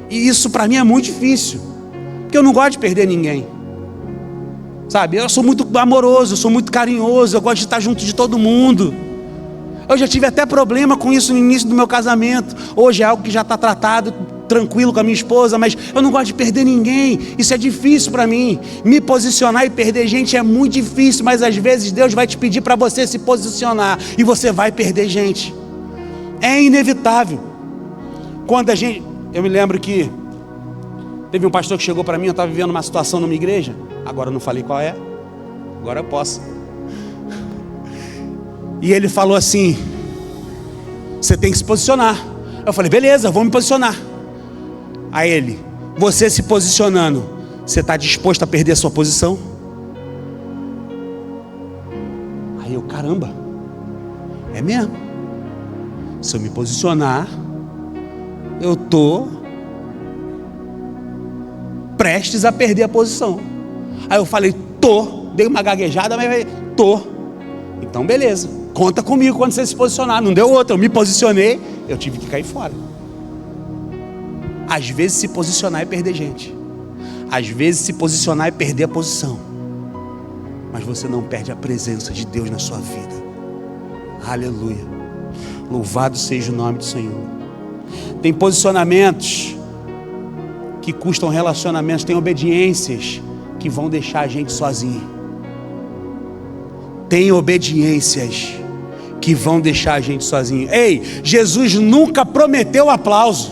E isso para mim é muito difícil, porque eu não gosto de perder ninguém. Sabe, eu sou muito amoroso, eu sou muito carinhoso, eu gosto de estar junto de todo mundo. Eu já tive até problema com isso no início do meu casamento. Hoje é algo que já está tratado, tranquilo com a minha esposa, mas eu não gosto de perder ninguém. Isso é difícil para mim. Me posicionar e perder gente é muito difícil, mas às vezes Deus vai te pedir para você se posicionar e você vai perder gente. É inevitável. Eu me lembro que teve um pastor que chegou para mim, eu estava vivendo uma situação numa igreja, agora eu não falei qual é, agora eu posso. E ele falou assim: você tem que se posicionar. Eu falei: beleza, vou me posicionar. Aí ele: você se posicionando, você está disposto a perder a sua posição? Aí eu: caramba, é mesmo. Se eu me posicionar, eu estou prestes a perder a posição. Aí eu falei: dei uma gaguejada, mas então beleza, conta comigo quando você se posicionar. Não deu outra, eu me posicionei, eu tive que cair fora. Às vezes se posicionar é perder gente, às vezes se posicionar é perder a posição, mas você não perde a presença de Deus na sua vida. Aleluia, louvado seja o nome do Senhor. Tem posicionamentos que custam relacionamentos, tem obediências que vão deixar a gente sozinho. Tem obediências que vão deixar a gente sozinho. Ei, Jesus nunca prometeu aplauso.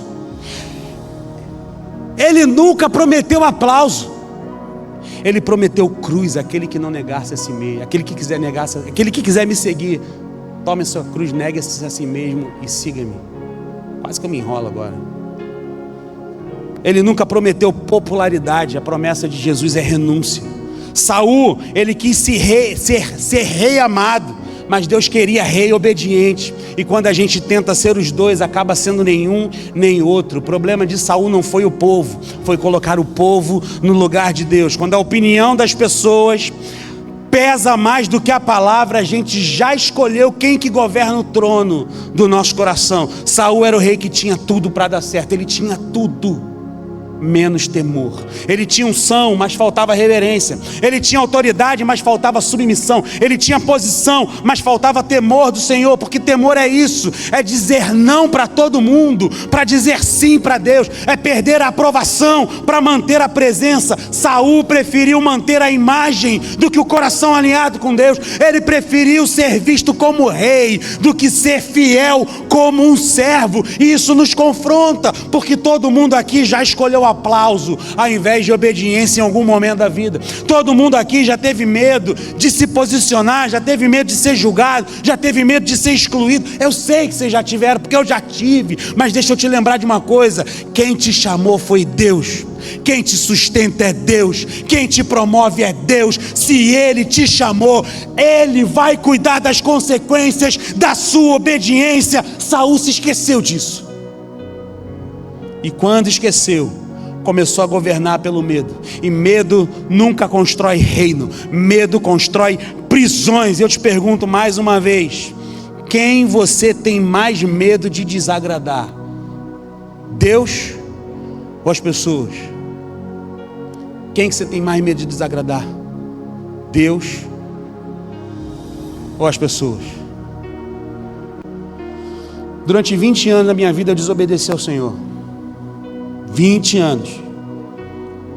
Ele nunca prometeu aplauso. Ele prometeu cruz, aquele que não negasse a si mesmo, aquele que quiser me seguir, tome a sua cruz, negue-se a si mesmo e siga-me. Quase que eu me enrolo agora. Ele nunca prometeu popularidade, a promessa de Jesus é renúncia. Saul, ele quis ser rei amado, mas Deus queria rei obediente. E quando a gente tenta ser os dois, acaba sendo nenhum nem outro. O problema de Saul não foi o povo, foi colocar o povo no lugar de Deus. Quando a opinião das pessoas pesa mais do que a palavra, a gente já escolheu quem que governa o trono do nosso coração. Saul era o rei que tinha tudo para dar certo, ele tinha tudo menos temor. Ele tinha unção, mas faltava reverência. Ele tinha autoridade, mas faltava submissão. Ele tinha posição, mas faltava temor do Senhor, porque temor é isso, é dizer não para todo mundo, para dizer sim para Deus, é perder a aprovação para manter a presença. Saul preferiu manter a imagem do que o coração alinhado com Deus. Ele preferiu ser visto como rei do que ser fiel como um servo. E isso nos confronta, porque todo mundo aqui já escolheu aplauso ao invés de obediência em algum momento da vida. Todo mundo aqui já teve medo de se posicionar, já teve medo de ser julgado, já teve medo de ser excluído. Eu sei que vocês já tiveram, porque eu já tive, mas deixa eu te lembrar de uma coisa: quem te chamou foi Deus, quem te sustenta é Deus, quem te promove é Deus. Se Ele te chamou, Ele vai cuidar das consequências da sua obediência. Saul se esqueceu disso, e quando esqueceu, começou a governar pelo medo. E medo nunca constrói reino, medo constrói prisões. Eu te pergunto mais uma vez: quem você tem mais medo de desagradar? Deus ou as pessoas? Quem que você tem mais medo de desagradar? Deus ou as pessoas? Durante 20 anos da minha vida eu desobedeci ao Senhor. 20 anos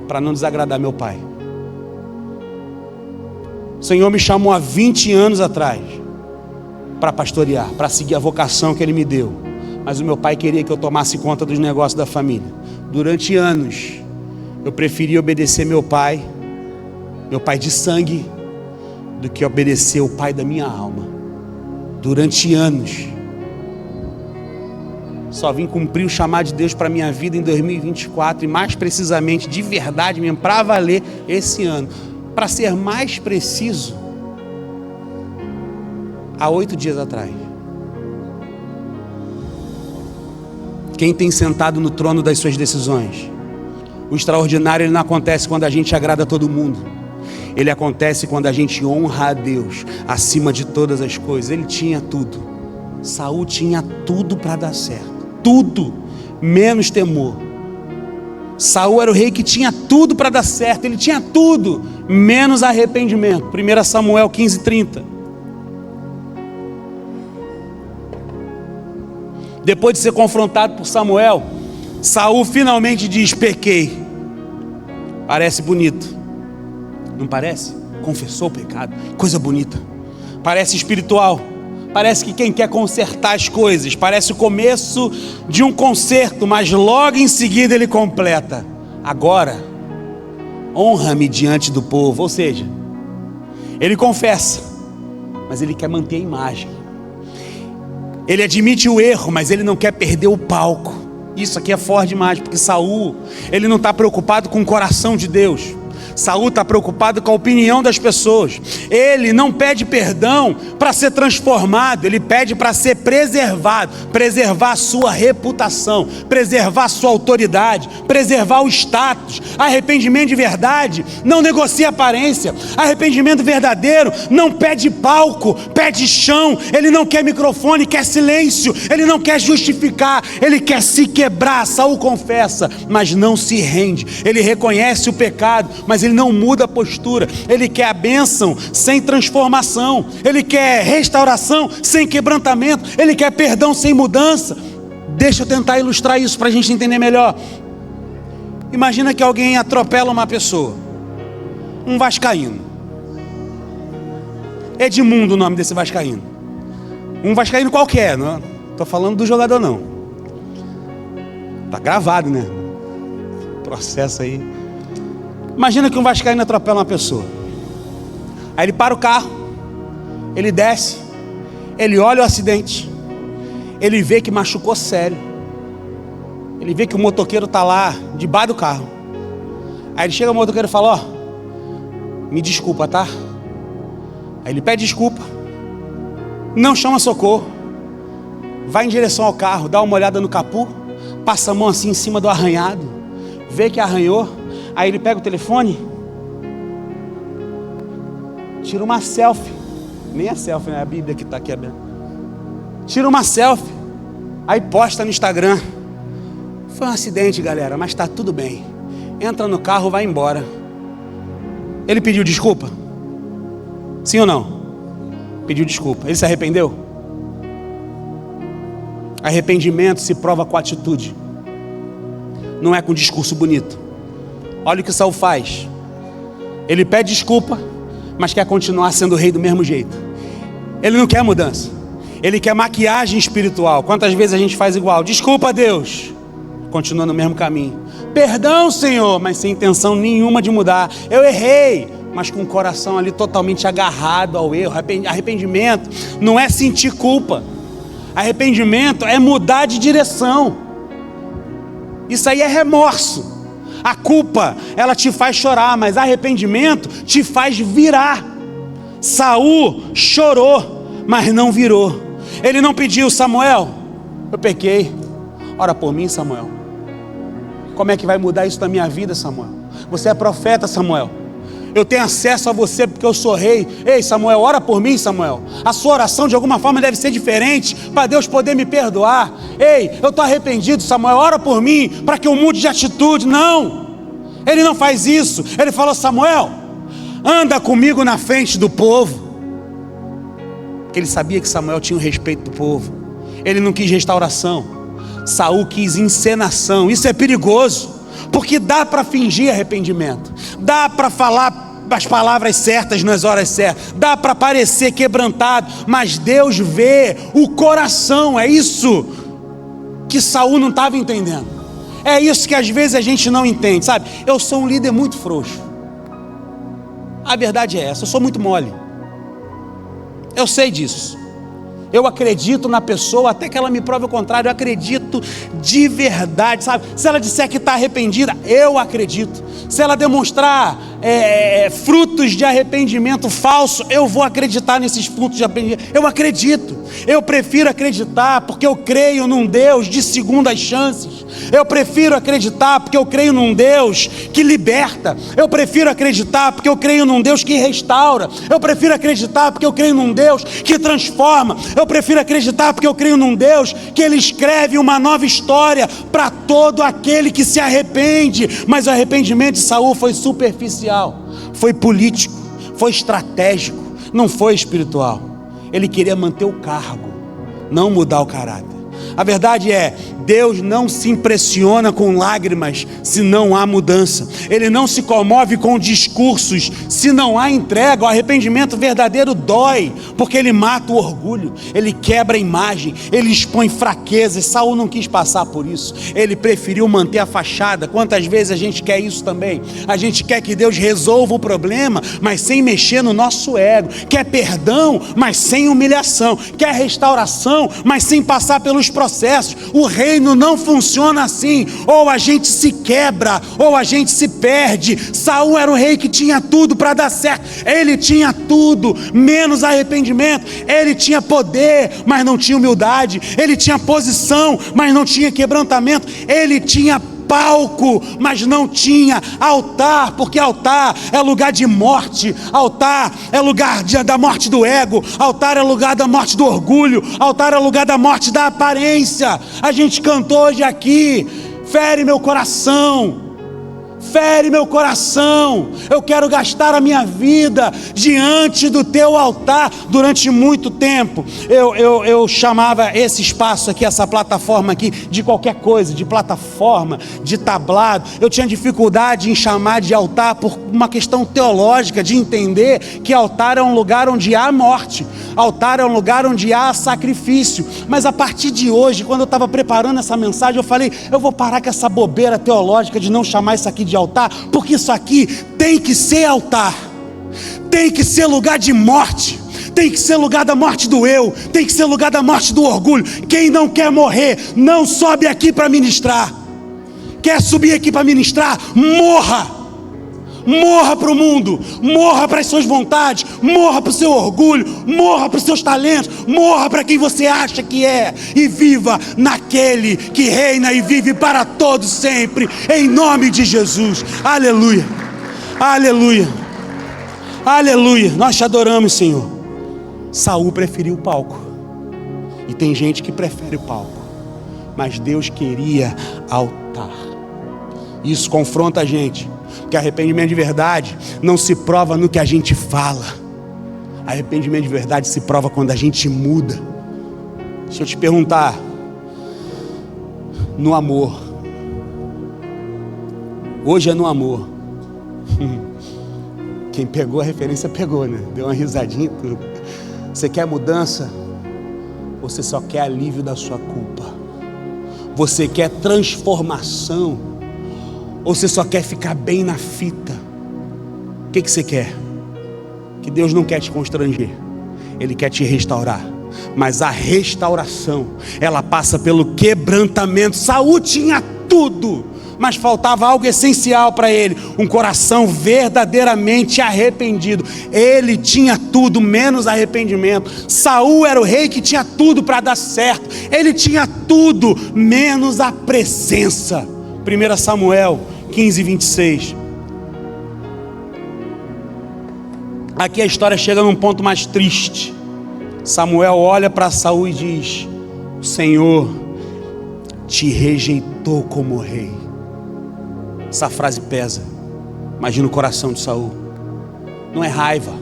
para não desagradar meu pai. O Senhor me chamou há 20 anos atrás para pastorear, para seguir a vocação que Ele me deu, mas o meu pai queria que eu tomasse conta dos negócios da família. Durante anos eu preferi obedecer meu pai de sangue, do que obedecer o pai da minha alma. Durante anos. Só vim cumprir o chamado de Deus para a minha vida em 2024, e mais precisamente, de verdade mesmo, para valer, esse ano. Para ser mais preciso, há 8 dias atrás. Quem tem sentado no trono das suas decisões? O extraordinário, ele não acontece quando a gente agrada a todo mundo. Ele acontece quando a gente honra a Deus acima de todas as coisas. Ele tinha tudo. Saul tinha tudo para dar certo. Tudo, menos temor. Saul era o rei que tinha tudo para dar certo. Ele tinha tudo, menos arrependimento. 1 Samuel 15:30. Depois de ser confrontado por Samuel, Saul finalmente diz: pequei. Parece bonito, não parece? Confessou o pecado, coisa bonita. Parece espiritual, parece que quem quer consertar as coisas, parece o começo de um conserto, mas logo em seguida ele completa: agora honra-me diante do povo. Ou seja, ele confessa, mas ele quer manter a imagem. Ele admite o erro, mas ele não quer perder o palco. Isso aqui é forte demais, porque Saul, ele não está preocupado com o coração de Deus. Saul está preocupado com a opinião das pessoas. Ele não pede perdão para ser transformado, ele pede para ser preservado, preservar a sua reputação, preservar a sua autoridade, preservar o status. Arrependimento de verdade não negocia aparência. Arrependimento verdadeiro não pede palco, pede chão. Ele não quer microfone, quer silêncio. Ele não quer justificar, ele quer se quebrar. Saul confessa, mas não se rende. Ele reconhece o pecado, mas ele não muda a postura. Ele quer a bênção sem transformação. Ele quer restauração sem quebrantamento. Ele quer perdão sem mudança. Deixa eu tentar ilustrar isso para a gente entender melhor. Imagina que alguém atropela uma pessoa, um vascaíno. Edmundo, o nome desse vascaíno. Um vascaíno qualquer, não estou falando do jogador não. Tá gravado, né? Processo aí. Imagina que um vascaíno atropela uma pessoa. Aí ele para o carro, ele desce, ele olha o acidente, ele vê que machucou sério, ele vê que o motoqueiro está lá, debaixo do carro. Aí ele chega ao motoqueiro e fala: ó, me desculpa, tá? Aí ele pede desculpa, não chama socorro, vai em direção ao carro, dá uma olhada no capô, passa a mão assim em cima do arranhado, vê que arranhou. Aí ele pega o telefone, tira uma selfie. Nem é selfie, né? É a Bíblia que está aqui aberta. Tira uma selfie, aí posta no Instagram: foi um acidente, galera, mas está tudo bem. Entra no carro, vai embora. Ele pediu desculpa? Sim ou não? Pediu desculpa. Ele se arrependeu? Arrependimento se prova com atitude, não é com discurso bonito. Olha o que Saul faz. Ele pede desculpa, mas quer continuar sendo rei do mesmo jeito. Ele não quer mudança, ele quer maquiagem espiritual. Quantas vezes a gente faz igual? Desculpa, Deus, continua no mesmo caminho. Perdão, Senhor, mas sem intenção nenhuma de mudar. Eu errei, mas com o coração ali totalmente agarrado ao erro. Arrependimento não é sentir culpa. Arrependimento é mudar de direção. Isso aí é remorso. A culpa, ela te faz chorar, mas arrependimento te faz virar. Saul chorou, mas não virou. Ele não pediu: Samuel, eu pequei, ora por mim, Samuel. Como é que vai mudar isso na minha vida, Samuel? Você é profeta, Samuel. Eu tenho acesso a você porque eu sou rei. Ei, Samuel, ora por mim, Samuel. A sua oração de alguma forma deve ser diferente, para Deus poder me perdoar. Ei, eu estou arrependido, Samuel, ora por mim, para que eu mude de atitude. Não, ele não faz isso. Ele falou: Samuel, anda comigo na frente do povo. Porque ele sabia que Samuel tinha o respeito do povo. Ele não quis restauração, Saul quis encenação. Isso é perigoso, porque dá para fingir arrependimento, dá para falar as palavras certas nas horas certas, dá para parecer quebrantado, mas Deus vê o coração. É isso que Saul não estava entendendo. É isso que às vezes a gente não entende, sabe? Eu sou um líder muito frouxo, a verdade é essa, eu sou muito mole. Eu sei disso. Eu acredito na pessoa até que ela me prove o contrário. Eu acredito de verdade, sabe? Se ela disser que está arrependida, eu acredito. Se ela demonstrar frutos de arrependimento falso, eu vou acreditar nesses frutos de arrependimento. Eu acredito. Eu prefiro acreditar porque eu creio num Deus de segundas chances. Eu prefiro acreditar porque eu creio num Deus que liberta. Eu prefiro acreditar porque eu creio num Deus que restaura. Eu prefiro acreditar porque eu creio num Deus que transforma. Eu prefiro acreditar porque eu creio num Deus que Ele escreve uma nova história para todo aquele que se arrepende. Mas o arrependimento de Saul foi superficial, foi político, foi estratégico, não foi espiritual. Ele queria manter o cargo, não mudar o caráter. A verdade é, Deus não se impressiona com lágrimas se não há mudança. Ele não se comove com discursos se não há entrega. O arrependimento verdadeiro dói, porque ele mata o orgulho, ele quebra a imagem, ele expõe fraquezas. Saul não quis passar por isso, ele preferiu manter a fachada. Quantas vezes a gente quer isso também? A gente quer que Deus resolva o problema, mas sem mexer no nosso ego. Quer perdão, mas sem humilhação. Quer restauração, mas sem passar pelos processos. O reino não funciona assim. Ou a gente se quebra, ou a gente se perde. Saul era o rei que tinha tudo para dar certo. Ele tinha tudo, menos arrependimento. Ele tinha poder, mas não tinha humildade. Ele tinha posição, mas não tinha quebrantamento. Ele tinha palco, mas não tinha altar, porque altar é lugar de morte, altar é lugar da morte do ego, altar é lugar da morte do orgulho, altar é lugar da morte da aparência. A gente cantou hoje aqui, fere meu coração, fere meu coração, eu quero gastar a minha vida diante do teu altar. Durante muito tempo eu chamava esse espaço aqui, essa plataforma aqui, de qualquer coisa, de plataforma, de tablado. Eu tinha dificuldade em chamar de altar por uma questão teológica, de entender que altar é um lugar onde há morte, altar é um lugar onde há sacrifício. Mas a partir de hoje, quando eu estava preparando essa mensagem, eu falei, eu vou parar com essa bobeira teológica de não chamar isso aqui de altar, porque isso aqui tem que ser altar, tem que ser lugar de morte, tem que ser lugar da morte do eu, tem que ser lugar da morte do orgulho. Quem não quer morrer, não sobe aqui para ministrar. Quer subir aqui para ministrar? Morra! Morra para o mundo, morra para as suas vontades, morra para o seu orgulho, morra para os seus talentos, morra para quem você acha que é, e viva naquele que reina e vive para todos sempre, em nome de Jesus. Aleluia, aleluia, aleluia. Nós te adoramos, Senhor. Saul preferiu o palco, e tem gente que prefere o palco, mas Deus queria altar. Isso confronta a gente, porque arrependimento de verdade não se prova no que a gente fala. Arrependimento de verdade se prova quando a gente muda. Deixa eu te perguntar, no amor, hoje é no amor. Quem pegou a referência pegou, né? Deu uma risadinha e tudo. Você quer mudança? Ou você só quer alívio da sua culpa? Você quer transformação? Ou você só quer ficar bem na fita? O que você quer? Que Deus não quer te constranger, Ele quer te restaurar. Mas a restauração, ela passa pelo quebrantamento. Saul tinha tudo, mas faltava algo essencial para ele: um coração verdadeiramente arrependido. Ele tinha tudo menos arrependimento. Saul era o rei que tinha tudo para dar certo. Ele tinha tudo menos a presença. 1 Samuel 15, 26. Aqui a história chega num ponto mais triste. Samuel olha para Saul e diz: o Senhor te rejeitou como rei. Essa frase pesa. Imagina o coração de Saul. Não é raiva,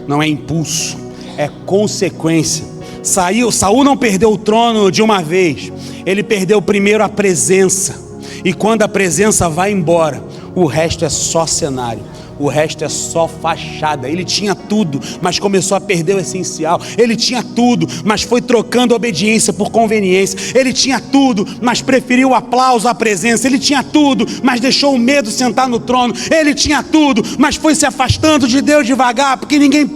não é impulso, é consequência. Saul não perdeu o trono de uma vez. Ele perdeu primeiro a presença. E quando a presença vai embora, o resto é só cenário, o resto é só fachada. Ele tinha tudo, mas começou a perder o essencial. Ele tinha tudo, mas foi trocando obediência por conveniência. Ele tinha tudo, mas preferiu o aplauso à presença. Ele tinha tudo, mas deixou o medo sentar no trono. Ele tinha tudo, mas foi se afastando de Deus devagar, porque ninguém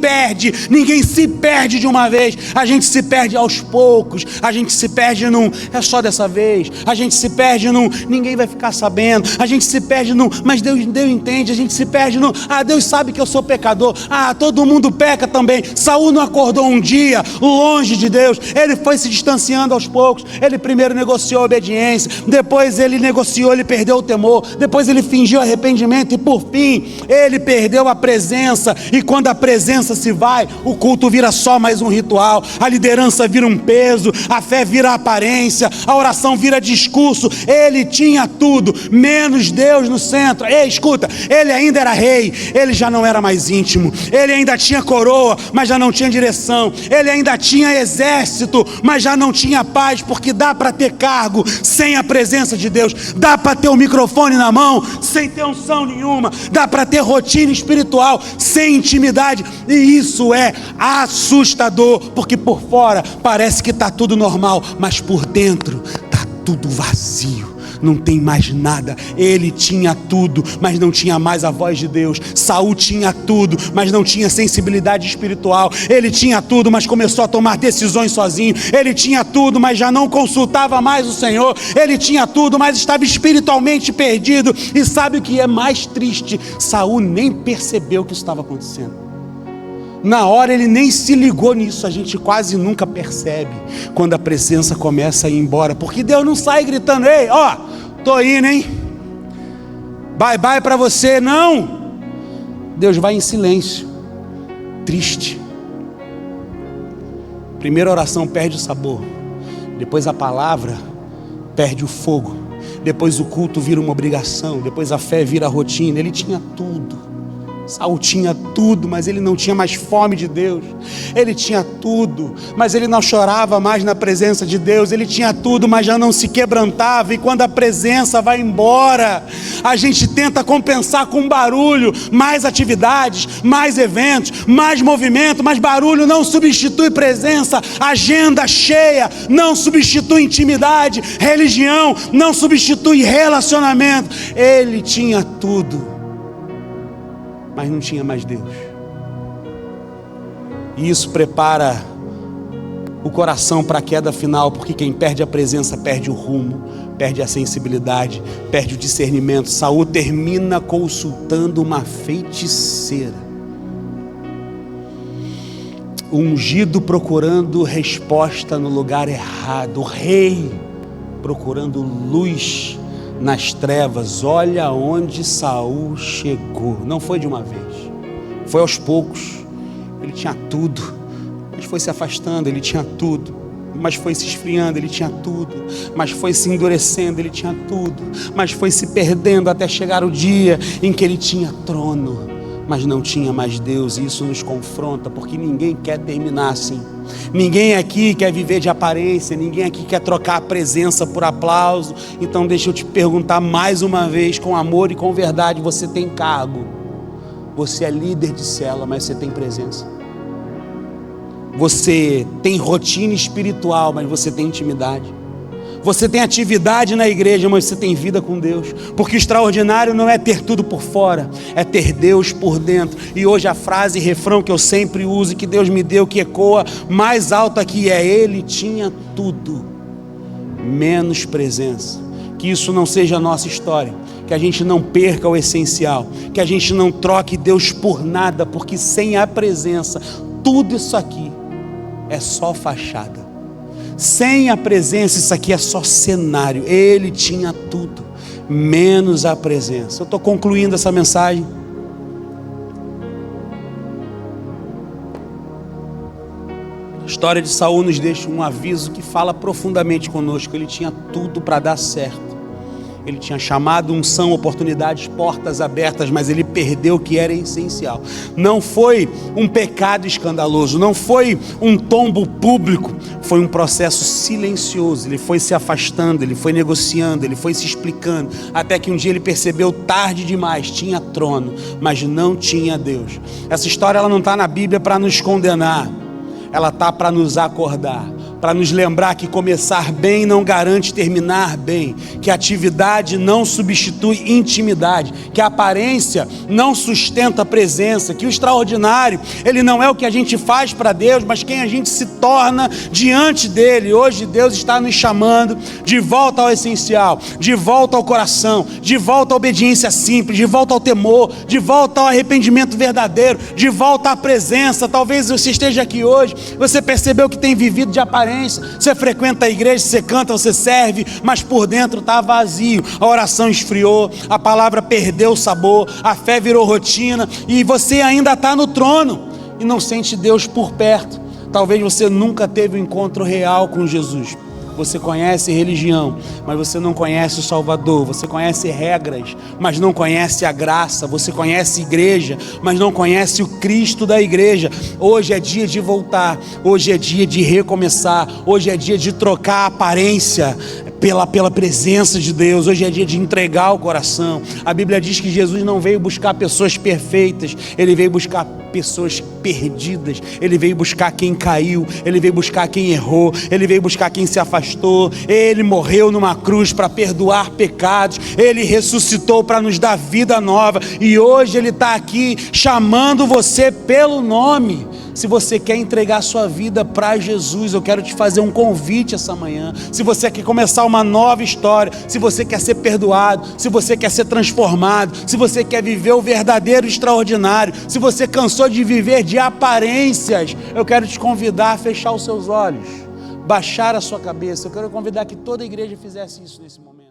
se perde de uma vez. A gente se perde aos poucos, a gente se perde num, é só dessa vez. A gente se perde num, ninguém vai ficar sabendo. A gente se perde num, mas Deus entende. A gente se perde num, Deus sabe que eu sou pecador. Todo mundo peca também. Saul não acordou um dia longe de Deus. Ele foi se distanciando aos poucos. Ele primeiro negociou a obediência, depois ele negociou, ele perdeu o temor, depois ele fingiu arrependimento e por fim ele perdeu a presença. E quando a presença se vai, o culto vira só mais um ritual, a liderança vira um peso, a fé vira aparência, a oração vira discurso. Ele tinha tudo menos Deus no centro. Ei, escuta, ele ainda era rei, rei, ele já não era mais íntimo. Ele ainda tinha coroa, mas já não tinha direção. Ele ainda tinha exército, mas já não tinha paz, porque dá para ter cargo sem a presença de Deus, dá para ter o microfone na mão sem ter unção nenhuma, dá para ter rotina espiritual sem intimidade, e isso é assustador, porque por fora parece que está tudo normal, mas por dentro está tudo vazio. Não tem mais nada. Ele tinha tudo, mas não tinha mais a voz de Deus. Saul tinha tudo, mas não tinha sensibilidade espiritual. Ele tinha tudo, mas começou a tomar decisões sozinho. Ele tinha tudo, mas já não consultava mais o Senhor. Ele tinha tudo, mas estava espiritualmente perdido. E sabe o que é mais triste? Saul nem percebeu o que estava acontecendo. Na hora ele nem se ligou nisso. A gente quase nunca percebe quando a presença começa a ir embora, porque Deus não sai gritando: ei, ó, tô indo, hein, bye bye para você. Não, Deus vai em silêncio, triste. Primeira oração perde o sabor, depois a palavra perde o fogo, depois o culto vira uma obrigação, depois a fé vira rotina. Ele tinha tudo. Saul tinha tudo, mas ele não tinha mais fome de Deus. Ele tinha tudo, mas ele não chorava mais na presença de Deus. Ele tinha tudo, mas já não se quebrantava. E quando a presença vai embora, a gente tenta compensar com barulho, mais atividades, mais eventos, mais movimento, mas barulho não substitui presença. Agenda cheia não substitui intimidade. Religião não substitui relacionamento. Ele tinha tudo, mas não tinha mais Deus. E isso prepara o coração para a queda final, porque quem perde a presença perde o rumo, perde a sensibilidade, perde o discernimento. Saul termina consultando uma feiticeira, o ungido procurando resposta no lugar errado, o rei procurando luz nas trevas. Olha onde Saul chegou. Não foi de uma vez, foi aos poucos. Ele tinha tudo, mas foi se afastando. Ele tinha tudo, mas foi se esfriando. Ele tinha tudo, mas foi se endurecendo. Ele tinha tudo, mas foi se perdendo, até chegar o dia em que ele tinha trono, mas não tinha mais Deus. E isso nos confronta, porque ninguém quer terminar assim. Ninguém aqui quer viver de aparência, ninguém aqui quer trocar a presença por aplauso. Então deixa eu te perguntar mais uma vez, com amor e com verdade: você tem cargo, você é líder de célula, mas você tem presença? Você tem rotina espiritual, mas você tem intimidade? Você tem atividade na igreja, mas você tem vida com Deus? Porque o extraordinário não é ter tudo por fora, é ter Deus por dentro. E hoje a frase e refrão que eu sempre uso e que Deus me deu, que ecoa mais alto aqui, é: ele tinha tudo, menos presença. Que isso não seja a nossa história, que a gente não perca o essencial, que a gente não troque Deus por nada, porque sem a presença, tudo isso aqui é só fachada. Sem a presença, isso aqui é só cenário. Ele tinha tudo, menos a presença. Eu estou concluindo essa mensagem. A história de Saul nos deixa um aviso que fala profundamente conosco. Ele tinha tudo para dar certo. Ele tinha chamado, unção, oportunidades, portas abertas, mas ele perdeu o que era essencial. Não foi um pecado escandaloso, não foi um tombo público, foi um processo silencioso. Ele foi se afastando, ele foi negociando, ele foi se explicando, até que um dia ele percebeu, tarde demais: tinha trono, mas não tinha Deus. Essa história ela não está na Bíblia para nos condenar, ela está para nos acordar, para nos lembrar que começar bem não garante terminar bem, que a atividade não substitui intimidade, que a aparência não sustenta a presença, que o extraordinário, ele não é o que a gente faz para Deus, mas quem a gente se torna diante dele. Hoje Deus está nos chamando de volta ao essencial, de volta ao coração, de volta à obediência simples, de volta ao temor, de volta ao arrependimento verdadeiro, de volta à presença. Talvez você esteja aqui hoje, você percebeu que tem vivido de aparência. Você frequenta a igreja, você canta, você serve, mas por dentro está vazio. A oração esfriou, a palavra perdeu o sabor, a fé virou rotina, e você ainda está no trono e não sente Deus por perto. Talvez você nunca teve um encontro real com Jesus. Você conhece religião, mas você não conhece o Salvador. Você conhece regras, mas não conhece a graça. Você conhece igreja, mas não conhece o Cristo da igreja. Hoje é dia de voltar. Hoje é dia de recomeçar. Hoje é dia de trocar a aparência pela presença de Deus. Hoje é dia de entregar o coração. A Bíblia diz que Jesus não veio buscar pessoas perfeitas. Ele veio buscar pessoas perdidas. Ele veio buscar quem caiu. Ele veio buscar quem errou. Ele veio buscar quem se afastou. Ele morreu numa cruz para perdoar pecados. Ele ressuscitou para nos dar vida nova. E hoje Ele está aqui chamando você pelo nome. Se você quer entregar sua vida para Jesus, eu quero te fazer um convite essa manhã. Se você quer começar uma nova história, se você quer ser perdoado, se você quer ser transformado, se você quer viver o verdadeiro extraordinário, se você cansou de viver de aparências, eu quero te convidar a fechar os seus olhos, baixar a sua cabeça. Eu quero convidar que toda a igreja fizesse isso nesse momento.